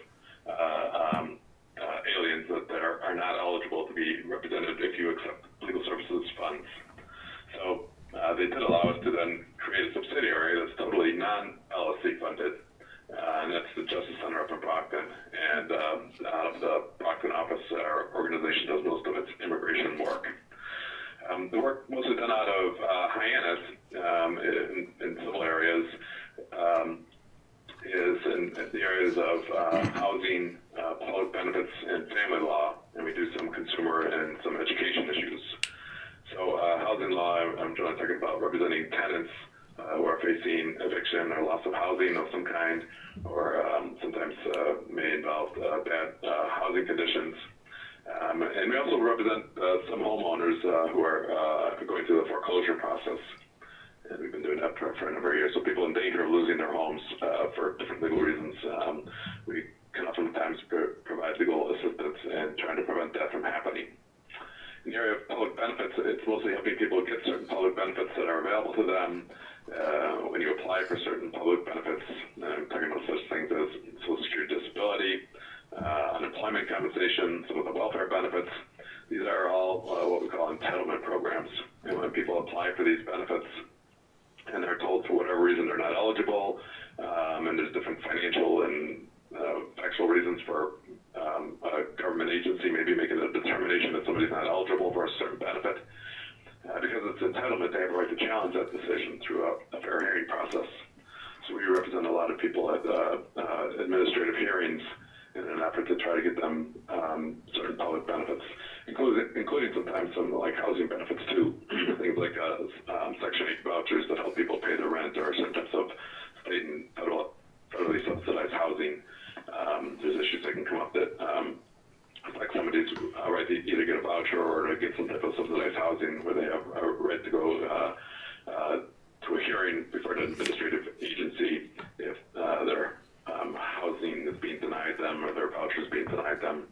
aliens that are not eligible to be represented if you accept legal services funds. So they did allow us to then create a subsidiary that's totally non-LSC funded, and that's the Justice Center up in Brockton. And out of the Brockton office, our organization does most of its immigration work. The work mostly done out of Hyannis in civil areas is in the areas of housing, public benefits, and family law, and we do some consumer and some education issues. So housing law, I'm generally talking about representing tenants who are facing eviction or loss of housing of some kind, or sometimes may involve bad housing conditions. And we also represent some homeowners who are going through the foreclosure process. And we've been doing that for a number of years. So people in danger of losing their homes for different legal reasons. We can oftentimes provide legal assistance in trying to prevent that from happening. In the area of public benefits, it's mostly helping people get certain public benefits that are available to them. When you apply for certain public benefits, I'm talking about such things as Social Security disability, unemployment compensation, some of the welfare benefits. These are all what we call entitlement programs. And when people apply for these benefits and they're told for whatever reason they're not eligible, and there's different financial and factual reasons for a government agency maybe making a determination that somebody's not eligible for a certain benefit. Because it's entitlement, they have a right to challenge that decision through a fair hearing process. So we represent a lot of people at administrative hearings in an effort to try to get them certain public benefits, including sometimes some like housing benefits too. Things like Section 8 vouchers that help people pay their rent, or certain types of state and federally subsidized housing. There's issues that can come up that like somebody's right to either get a voucher or to get some type of subsidized housing where they have a right to go to a hearing before an administrative agency if their housing is being denied them or their voucher is being denied them.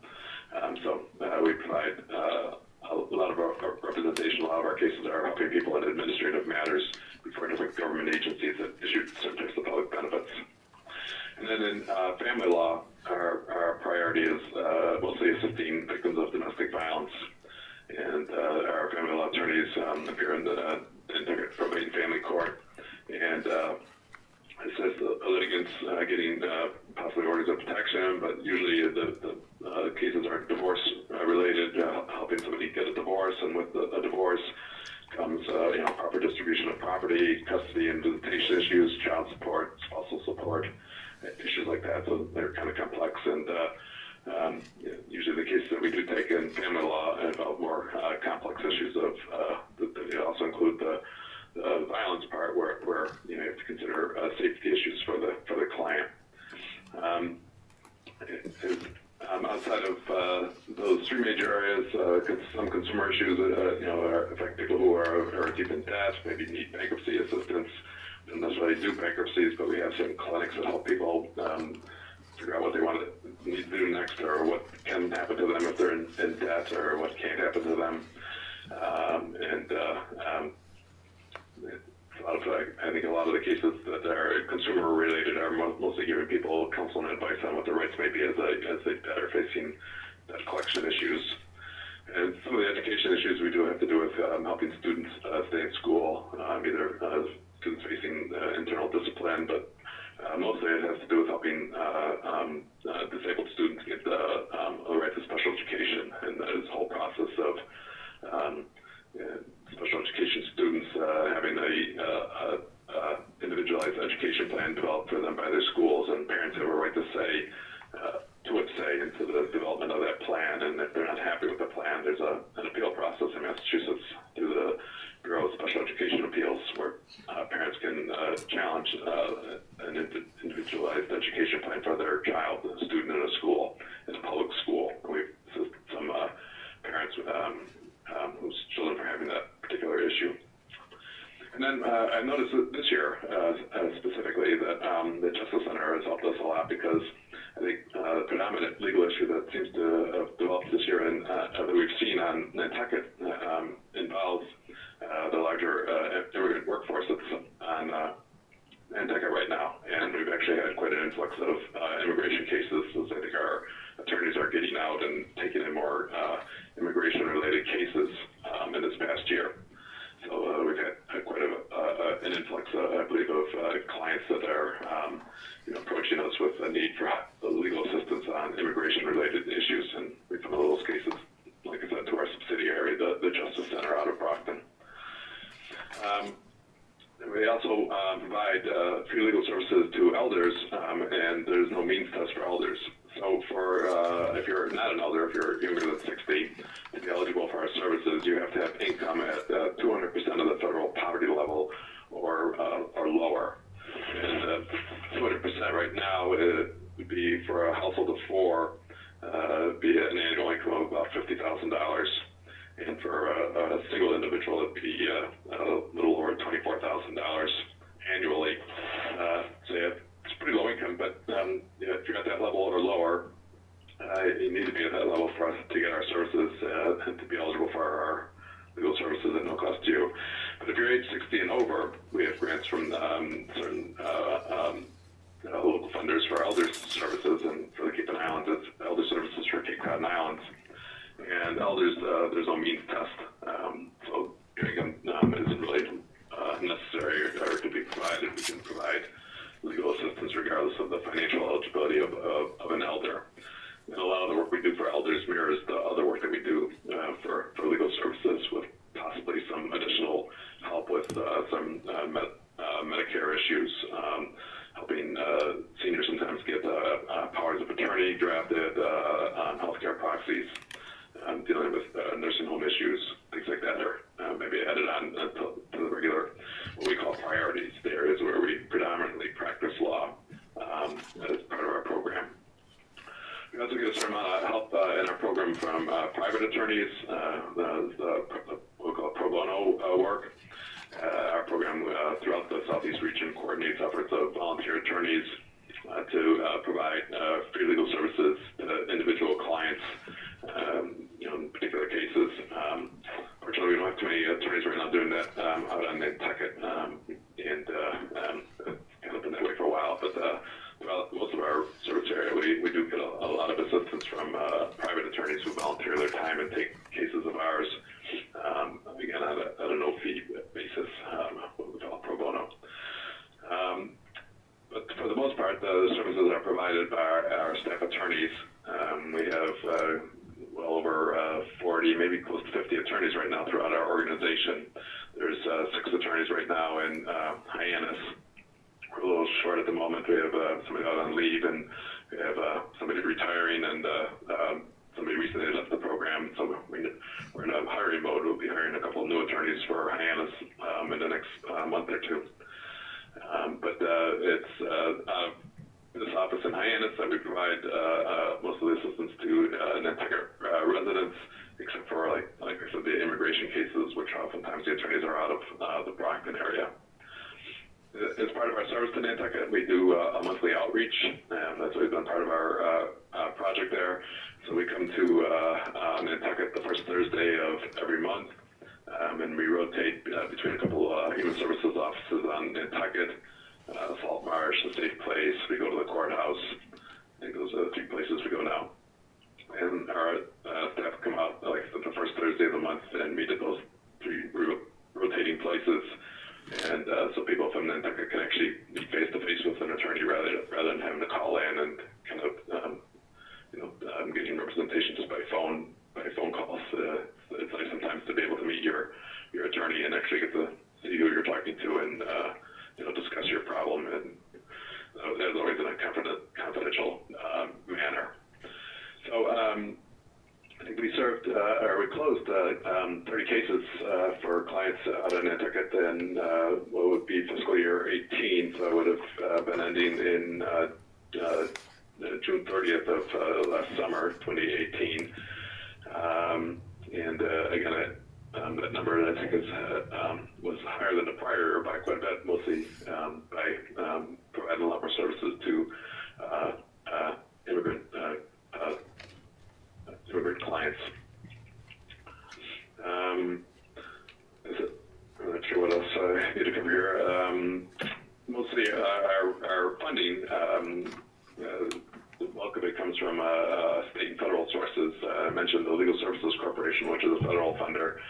So we provide a lot of our representation. A lot of our cases are helping people in administrative matters before different government agencies that issue certain types of public benefits. And then in family law, our priority is mostly assisting victims of domestic violence. And our family law attorneys appear in the Nantucket Probate and Family Court and assist the litigants getting possibly orders of protection, but usually the cases are divorce related, helping somebody get a divorce, and with a divorce, comes, proper distribution of property, custody and visitation issues, child support, spousal support, issues like that. So they're kind of complex, and usually the cases that we do take in family law involve more complex issues of they also include the violence part, where you have to consider safety issues for the client. Outside of those three major areas, some consumer issues, affect people who are deep in debt, maybe need bankruptcy assistance. We don't necessarily do bankruptcies, but we have some clinics that help people figure out what they need to do next, or what can happen to them if they're in debt, or what can't happen to them. I think a lot of the cases that are consumer related are mostly giving people counsel and advice on what their rights may be as they are facing debt collection issues. And some of the education issues we do have to do with helping students stay in school, either students facing internal discipline, but mostly it has to do with helping disabled students get the right to special education, and this whole process of special education students having a individualized education plan developed for them by their schools, and parents have a right to say into the development of that plan. And if they're not happy with the plan, there's an appeal process in Massachusetts through the Bureau of Special Education Appeals, where parents can challenge an individualized education plan for their child, a student in a school, in a public school. And we've assisted some parents whose children are having that particular issue. And then I noticed that this year, specifically, that the Justice Center has helped us a lot, because I think the predominant legal issue that seems to have developed this year, and that we've seen on Nantucket, involves the larger immigrant workforce that's on Nantucket right now. And we've actually had quite an influx of immigration cases, as I think our attorneys are getting out and taking in more immigration-related cases in this past year. So we've had quite an influx, I believe, of clients that are approaching us with a need for legal assistance on immigration-related issues. And we funnel those cases, like I said, to our subsidiary, the Justice Center out of Brockton. We also provide free legal services to elders, and there's no means test for elders. So if you're not an elder, if you're younger than 60, to be eligible for our services, you have to have income at 200% of the federal poverty level or lower. And 200% right now would be, for a household of four, be an annual income of about $50,000. And for a single individual, it'd be a little over $24,000 annually. So it's pretty low income, but if you're at that level or lower, you need to be at that level for us to get our services and to be eligible for our legal services at no cost to you. But if you're age 60 and over, we have grants from certain local funders for elder services, and for the Cape and Islands, it's elder services for Cape Cod and Islands. And elders, there's no means test, so income isn't really necessary or to be provided. We can provide legal assistance regardless of the financial eligibility of an elder. And a lot of the work we do for elders mirrors the other work that we do for legal services, with possibly some additional help with some Medicare issues, helping seniors sometimes get powers of attorney drafted on healthcare proxies, dealing with nursing home issues, things like that, or maybe added on to the regular, what we call priorities, the areas where we predominantly practice law as part of our program. We also get a certain amount of help in our program from private attorneys, what we call pro bono work. Our program throughout the Southeast region coordinates efforts of volunteer attorneys to provide free legal services to individual clients, in particular cases. Fortunately, we don't have too many attorneys right now doing that out on Nantucket, and it's kind of been that way for a while. But throughout most of our service area, we do get a lot of assistance from private attorneys who volunteer their time and take cases of ours, again, at a no-fee basis, what we call pro bono. But for the most part, the services are provided by our staff attorneys. We have well over 40, maybe close to 50 attorneys right now throughout our organization 6 attorneys right now in Hyannis. We're a little short at the moment. We have somebody out on leave, and we have somebody retiring, and somebody recently left the program. So we're in a hiring mode. We'll be hiring a couple of new attorneys for Hyannis in the next month or two. But it's this office in Hyannis that we provide most of the assistance to Nantucket residents, except for like I said, the immigration cases, which oftentimes the attorneys are out of the Brockton area. As part of our service to Nantucket, we do a monthly outreach, and that's always been part of our project there. So we come to Nantucket the first Thursday of every month, and we rotate between a couple human services offices on Nantucket, Salt Marsh, the Safe Place. We go to the courthouse. I think those are the 3 places we go now. And our staff come out, like I said, the first Thursday of the month and meet at those 3 rotating places. And so people from Nantucket can actually meet face to face with an attorney rather than having to call in and kind of getting representation just by phone calls. It's nice sometimes to be able to meet your attorney and actually get to see who you're talking to and discuss your problem, and as always in a confidential manner. So I think we closed 30 cases for clients out of Nantucket in what would be fiscal year 18, so it would have been ending in June 30th of last summer, 2018. And again, that number I think was higher than the prior by quite a bit, mostly by providing a lot more services to immigrant clients. I'm not sure what else I need to cover here. Mostly our funding, the bulk of it comes from state and federal sources. I mentioned the Legal Services Corporation, which is a federal funder.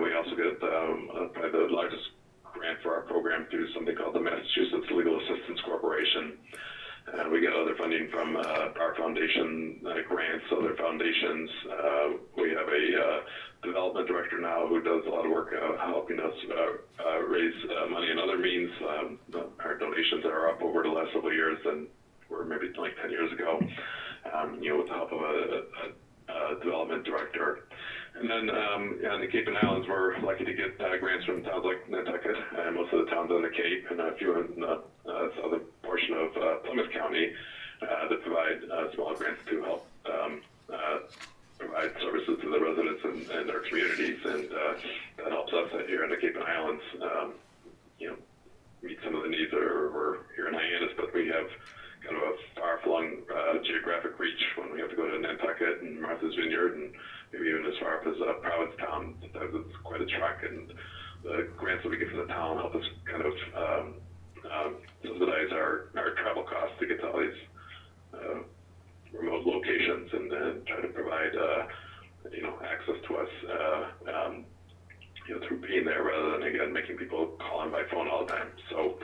We also get probably the largest grant for our program through something called the Massachusetts Legal Assistance Corporation. We get other funding from our foundation grants, other foundations. We have a development director now who does a lot of work helping us raise money in other means. Our donations are up over the last several years than were maybe like 10 years ago, with the help of a development director. And then on the Cape and Islands, we're lucky to get grants from towns like Nantucket and most of the towns on the Cape, and a few in the southern portion of Plymouth County that provide small grants to help provide services to the residents and their communities, and that helps us here in the Cape and Islands, meet some of the needs that we're here in Hyannis, but we have kind of a far-flung geographic reach when we have to go to Nantucket and Martha's Vineyard and maybe even as far up as Provincetown. Sometimes it's quite a trek, and the grants that we get from the town help us kind of subsidize our travel costs to get to all these remote locations and try to provide access to us through being there rather than, again, making people call in by phone all the time. So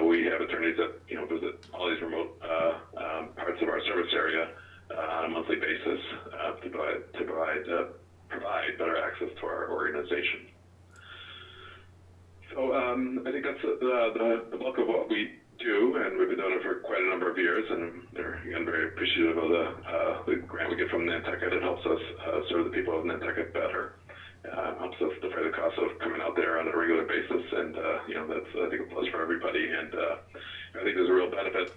we have attorneys that visit all these remote parts of our service area on a monthly basis to provide better access to our organization. So I think that's the bulk of what we do, and we've been doing it for quite a number of years, and they're, again, very appreciative of the grant we get from Nantucket. It helps us serve the people of Nantucket better. Helps us defray the cost of coming out there on a regular basis, and that's, I think, a plus for everybody. And I think there's a real benefit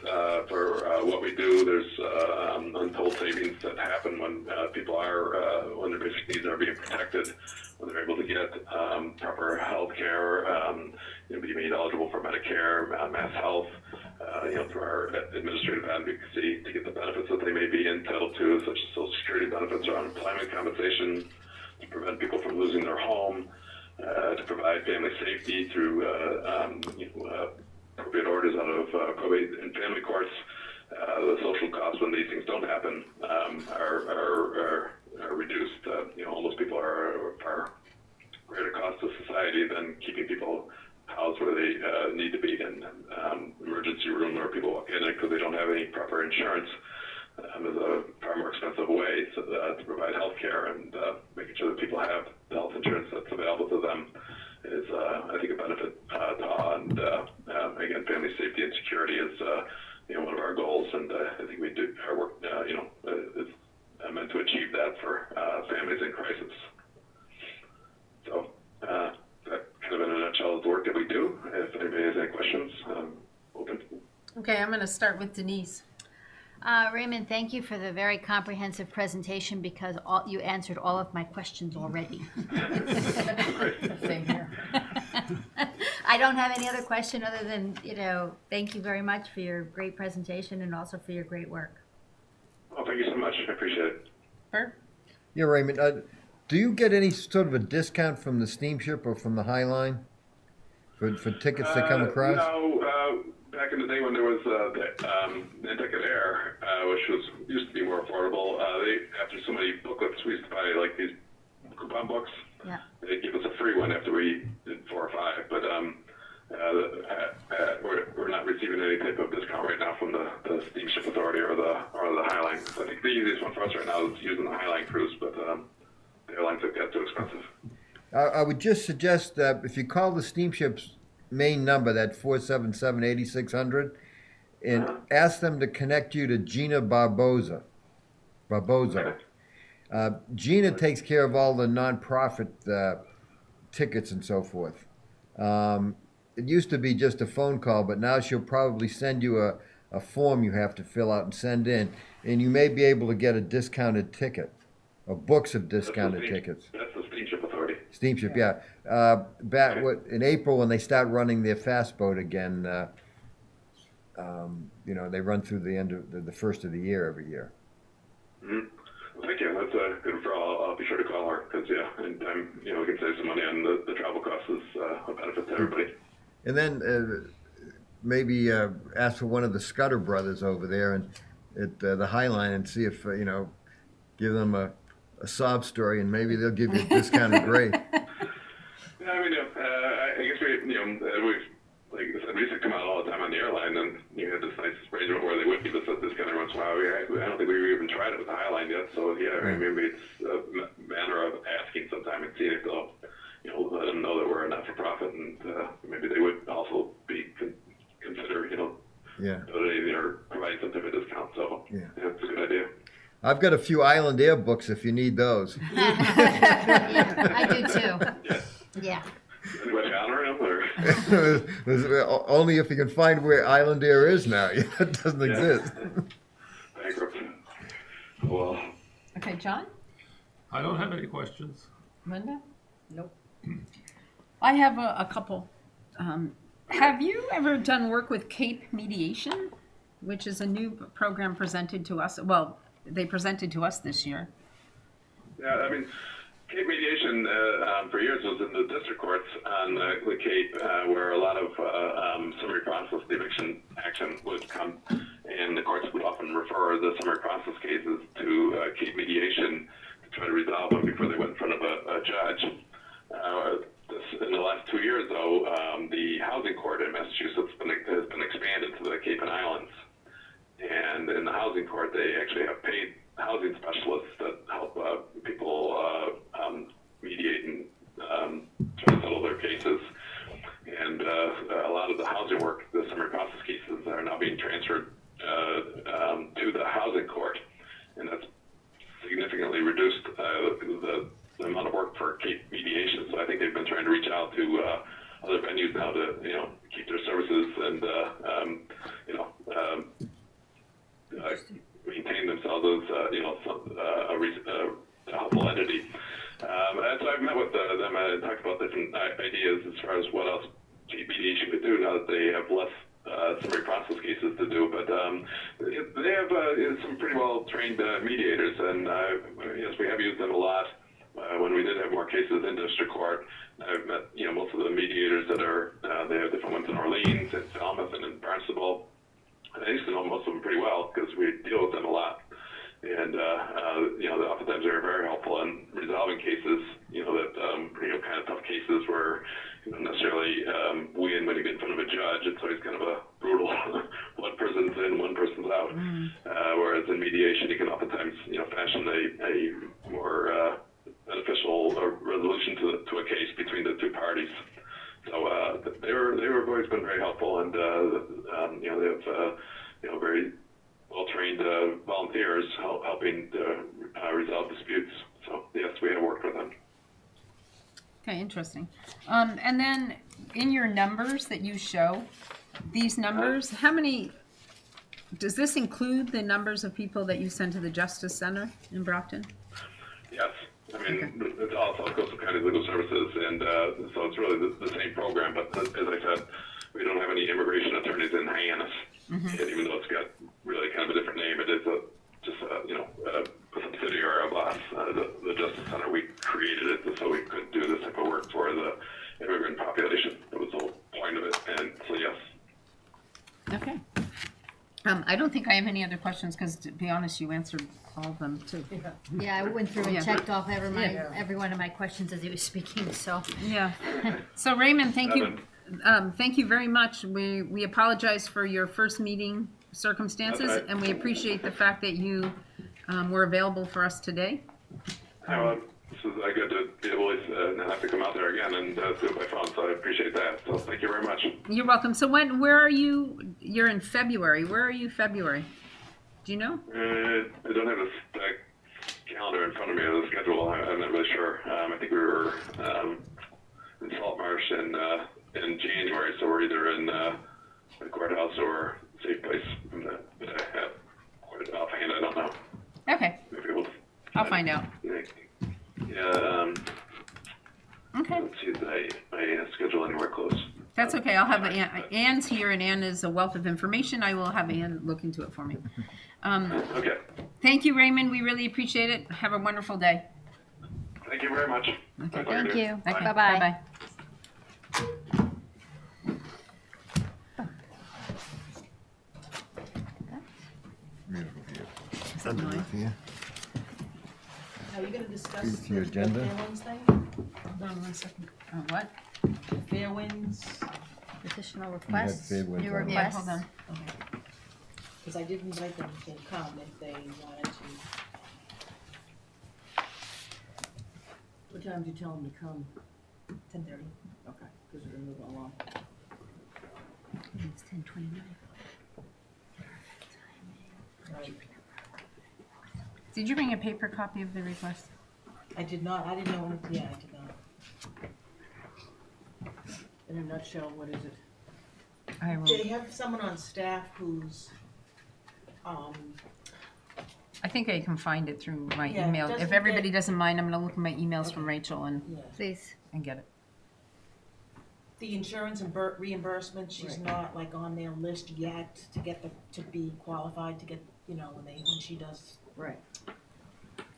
for what we do. There's untold savings that happen when people when their basic needs are being protected, when they're able to get proper health care, be made eligible for Medicare, Mass Health, through our administrative advocacy to get the benefits that they may be entitled to, such as Social Security benefits or unemployment compensation, to prevent people from losing their home, to provide family safety through appropriate orders out of probate and family courts. The social costs when these things don't happen are reduced. Homeless people are far greater cost to society than keeping people housed where they need to be in emergency room where people walk in because they don't have any proper insurance. Is a far more expensive way to provide health care and making sure that people have the health insurance that's available to them is I think a benefit to all. And again, family safety and security is one of our goals, and I think we do our work. Is meant to achieve that for families in crisis. So that kind of in a nutshell is the work that we do. If anybody has any questions, open. Okay, I'm going to start with Denise. Raymond, thank you for the very comprehensive presentation because you answered all of my questions already. Same here. I don't have any other question other than, thank you very much for your great presentation and also for your great work. Well, thank you so much. I appreciate it. Bert? Yeah, Raymond, do you get any sort of a discount from the steamship or from the High Line for tickets that come across? No, back in the day when there was the Nantucket Air, which used to be more affordable, after so many booklets, we used to buy like these coupon books. Yeah. They'd give us a free one after we did 4 or 5, but we're not receiving any type of discount right now from the Steamship Authority or the High Line. I think the easiest one for us right now is using the High Line cruise, but the airlines have got too expensive. I would just suggest that if you call the steamship's main number, that 477-8600, and ask them to connect you to Gina Barboza. Gina takes care of all the nonprofit tickets and so forth. It used to be just a phone call, but now she'll probably send you a form you have to fill out and send in, and you may be able to get a discounted ticket, or books of discounted tickets. That's the Steamship Authority. Steamship, yeah. In April when they start running their fast boat again, they run through the end of the first of the year every year. Mm-hmm. Well, thank you. That's a good referral. I'll be sure to call her because anytime we can save some money on the travel costs is a benefit to everybody. And then maybe ask for one of the Scudder brothers over there and at the High Line and see if give them a sob story and maybe they'll give you a discounted rate. Yeah, I mean, I guess we've like I said, we used to come out all the time on the airline, and you had this nice arrangement where they would give us a discount every once in a while. I don't think we even tried it with the High Line yet, so yeah, maybe it's a matter of asking sometime and seeing if they'll, let them know that we're a not-for-profit, and maybe they would also consider, donating or providing some type of discount. So yeah, it's a good idea. I've got a few Island Air books if you need those. Yeah, I do too. Yeah. Anybody honoring them, or? Only if you can find where Island Air is now. It doesn't exist. Bankrupt. Well. Okay, John? I don't have any questions. Linda? Nope. I have a couple. Have you ever done work with CAPE Mediation, which is a new program presented to us? Well, they presented to us this year. Yeah, I mean, CAPE mediation for years was in the district courts on the CAPE, where a lot of summary process eviction action would come, and the courts would often refer the summary process cases to CAPE mediation to try to resolve them before they went in front of a judge. In the last 2 years, though, the housing court in Massachusetts has been expanded to the Cape and Islands, and in the housing court, they actually have paid housing specialists that help people mediate and try to settle their cases. And a lot of the housing work, the summary process cases, are now being transferred to the housing court, and that's significantly reduced the amount of work for CAPE mediation. So I think they've been trying to reach out to other venues now to keep their services and maintain themselves as a helpful entity. And so I've met with them and talked about different ideas as far as what else CAPE mediation could do now that they have less summary process cases to do. But they have some pretty well trained mediators, and yes, we have used them a lot. When we did have more cases in district court, I've met most of the mediators that are they have different ones in Orleans, in Falmouth, and in Barnstable. And I used to know most of them pretty well because we deal with them a lot. And, oftentimes they're very helpful in resolving cases, that, kind of tough cases where you don't necessarily win when you get in front of a judge. It's always kind of a brutal, one person's in, one person's out. Whereas in mediation, you can oftentimes, fashion a more beneficial resolution to a case between the two parties. always been very helpful, and you know, they have you know, very well-trained volunteers helping to resolve disputes. So yes, we have worked with them. Okay, interesting. And then in your numbers that you show, these numbers, how many, does this include the numbers of people that you send to the Justice Center in Brockton? Yes. I mean, it's all South Coastal County Legal Services, and so it's really the same program. But as I said, we don't have any immigration attorneys in Hyannis, and even though it's got really kind of a different name, it is you know, a subsidiary of us, the Justice Center. We created it so we could do this type of work for the immigrant population. That was the whole point of it, and so yes. Okay. I don't think I have any other questions because, to be honest, you answered all of them too. Yeah, I went through and Yeah. checked off every one of my questions as he was speaking, so. Yeah. So Raymond, thank you. Thank you very much. We apologize for your first meeting circumstances, That's right. and we appreciate the fact that you were available for us today. This is good to be able to not have to come out there again and do it by phone, so I appreciate that. So thank you very much. You're welcome. So where are you? You're in February. Where are you February? Do you know? I don't have the calendar in front of me or the schedule. I'm not really sure. I think we were in Salt Marsh in January, so we're either in the courthouse or safe place. But I have quite offhand, I don't know. Okay. Maybe we'll. I'll find out. Yeah. Okay. Let's see my schedule anywhere close. That's okay. I'll have Anne's here, and Anne is a wealth of information. I will have Anne look into it for me. Okay. Thank you, Raymond. We really appreciate it. Have a wonderful day. Thank you very much. Okay. Thank you. Okay. Bye-bye. Bye-bye. Beautiful view. Is that mine? Yeah. Are you gonna discuss Is the your agenda? Fairwinds thing? Hold on 1 second. What? The Fairwinds, Additional requests, bid ones new on it. Yeah, requests. hold on. because I did invite them to come if they wanted to. What time did you tell them to come? 10:30. Okay, because we're moving along. It's 10:29. Right. Did you bring a paper copy of the request? I did not, I didn't know, yeah, I did not. In a nutshell, what is it? I will. They have someone on staff who's, I think I can find it through my Yeah, email. doesn't If everybody get- doesn't mind, I'm going to look at my emails from Okay. Rachel and yeah. Please. get it. The insurance and reimbursement, she's Right. not like on their list yet to get to be qualified to get, you know, when she does Right.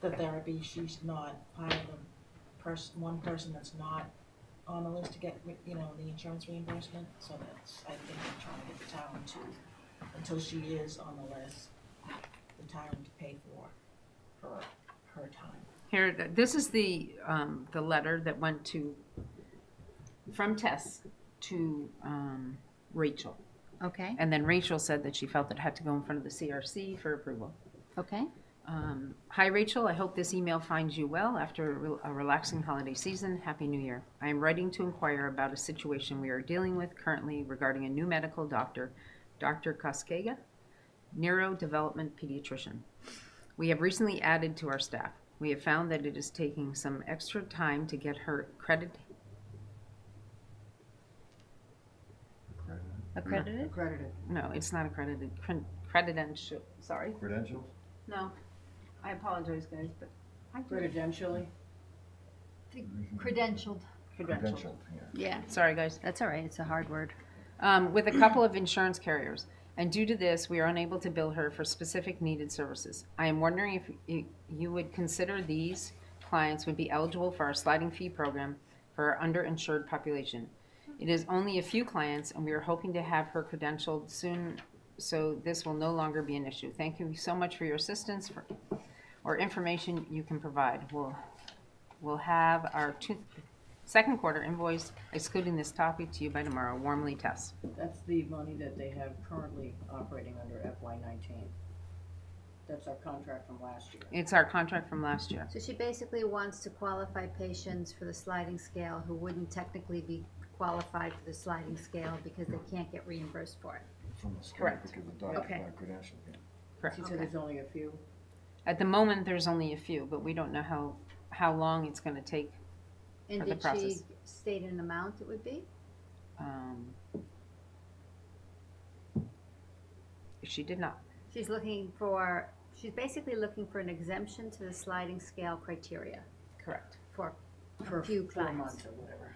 the therapy, she's not part of the one person that's not on the list to get, you know, the insurance reimbursement, so that's, I think I'm trying to get the town to, until she is on the list, the town to pay for her time. Here, this is the letter that went from Tess to Rachel. Okay, And then Rachel said that she felt it had to go in front of the CRC for approval. okay. Hi, Rachel. I hope this email finds you well after a relaxing holiday season. Happy New Year. I am writing to inquire about a situation we are dealing with currently regarding a new medical doctor, Dr. Koskega, neurodevelopment pediatrician. We have recently added to our staff. We have found that it is taking some extra time to get her Accredited? Accredited. No, it's not accredited. Credential. Sorry. Credentials? No. I apologize, guys, but Credentially. Credentialed. credentialed. Yeah. Yeah, Sorry, guys. that's all right. It's a hard word. With a couple of insurance carriers. And due to this, we are unable to bill her for specific needed services. I am wondering if you would consider these clients would be eligible for our sliding fee program for our underinsured population. It is only a few clients, and we are hoping to have her credentialed soon, so this will no longer be an issue. Thank you so much for your assistance or information you can provide. We'll have our second quarter invoice excluding this topic to you by tomorrow. Warmly, Tess. That's the money that they have currently operating under FY19. That's our contract from last year. It's our contract from last year. So she basically wants to qualify patients for the sliding scale who wouldn't technically be qualified for the sliding scale because they can't get reimbursed for it. From the state Correct. because the doctor's Okay. not credentialed yet. Correct. She said there's only a few. At the moment, there's only a few, but we don't know how long it's gonna take. And For the did she process. state an amount it would be? She did not. She's basically looking for an exemption to the sliding scale criteria Correct. for For a few 4 clients, months or whatever.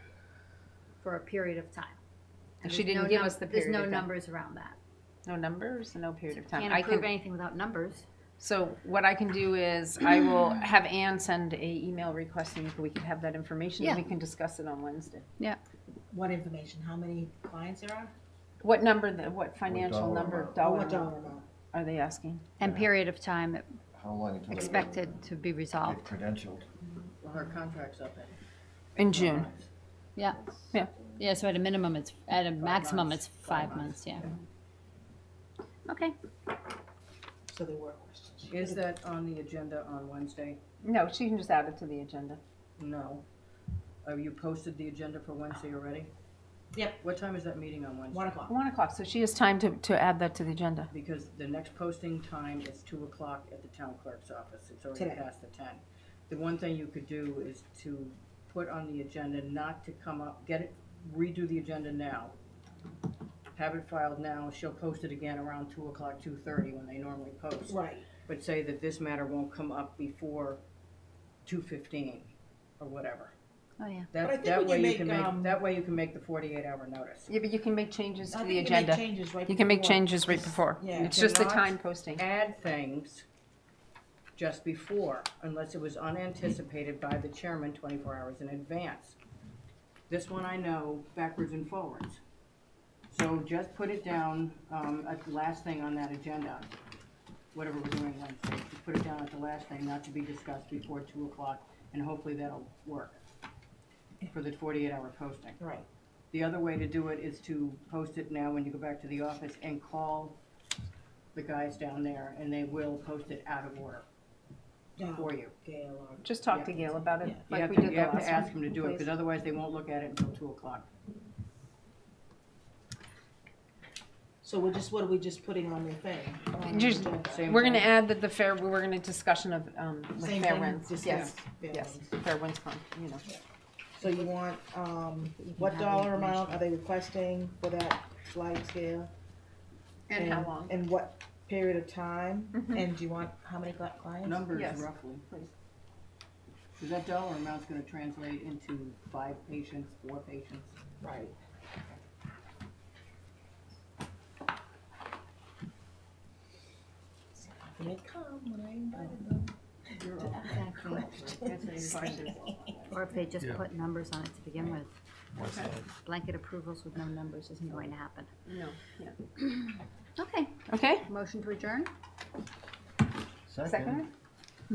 for a period of time. And She there's didn't no give us the period There's no of time. numbers around that. No numbers, no period of time. Can't I approve can, anything without numbers. so what I can do is I will have Ann send a email requesting if we can have that information and Yeah. we can discuss it on Wednesday. What information, how many clients there are? What number, what financial dollar number, amount? Oh, dollar what amount dollar amount? are they asking? And Yeah. period of time How long until they expected to be get resolved. credentialed? Well, her contract's up In June. Yeah. Yeah. Yeah, so at a minimum, at a maximum, months. it's 5 months, yeah. Okay. So there were questions. Is that on the agenda on Wednesday? No, she can just add it to the agenda. No. Have you posted the agenda for Wednesday already? Yep. What time is that meeting on Wednesday? 1 o'clock. 1 o'clock, so she has time to add that to the agenda. Because the next posting time is 2 o'clock at the town clerk's office. It's already Today. past the 10. The one thing you could do is to put on the agenda not to come up, redo the agenda now. Have it filed now. She'll post it again around 2 o'clock, 2:30 when they normally post. Right. But say that this matter won't come up before 2:15 or whatever. Oh, yeah. But I think That we way can you can make, make, that way you can make the 48-hour notice. Yeah, but you can make changes I to think the you can make agenda. changes right You can make before. changes right before. Yeah. It's just the Cannot time posting. Add things just before, unless it was unanticipated by the chairman 24 hours in advance. This one I know backwards and forwards. So just put it down at the last thing on that agenda, whatever we're doing Wednesday. Just put it down at the last thing, not to be discussed before 2 o'clock, and hopefully that'll work for the 48-hour posting. Right. The other way to do it is to post it now when you go back to the office and call the guys down there, and they will post it out of order for you. Gail or. Just talk Yeah. to Gail about it, Yeah. like we did the You have last to ask one. them to do it, please. because otherwise they won't look at it until 2 o'clock. So what are we just putting on the thing? On the Just- agenda? Same We're gonna thing. add that we're gonna discussion of, with Same Fair thing, Winds. discuss Yes, Fair yes, Winds. Fair Winds So you want, what dollar amount are they requesting for that slide scale? And how long? And what period of time? Mhm. And do you want, how many clients? Numbers Yes. roughly. Please. Because that dollar amount's gonna translate into 5 patients, 4 patients. Right. Here they come when I invited them. Or if they just Yeah. put numbers on it to begin with. One side. Blanket approvals with no numbers isn't going to happen. No, yeah. Okay, Okay, motion to adjourn? second?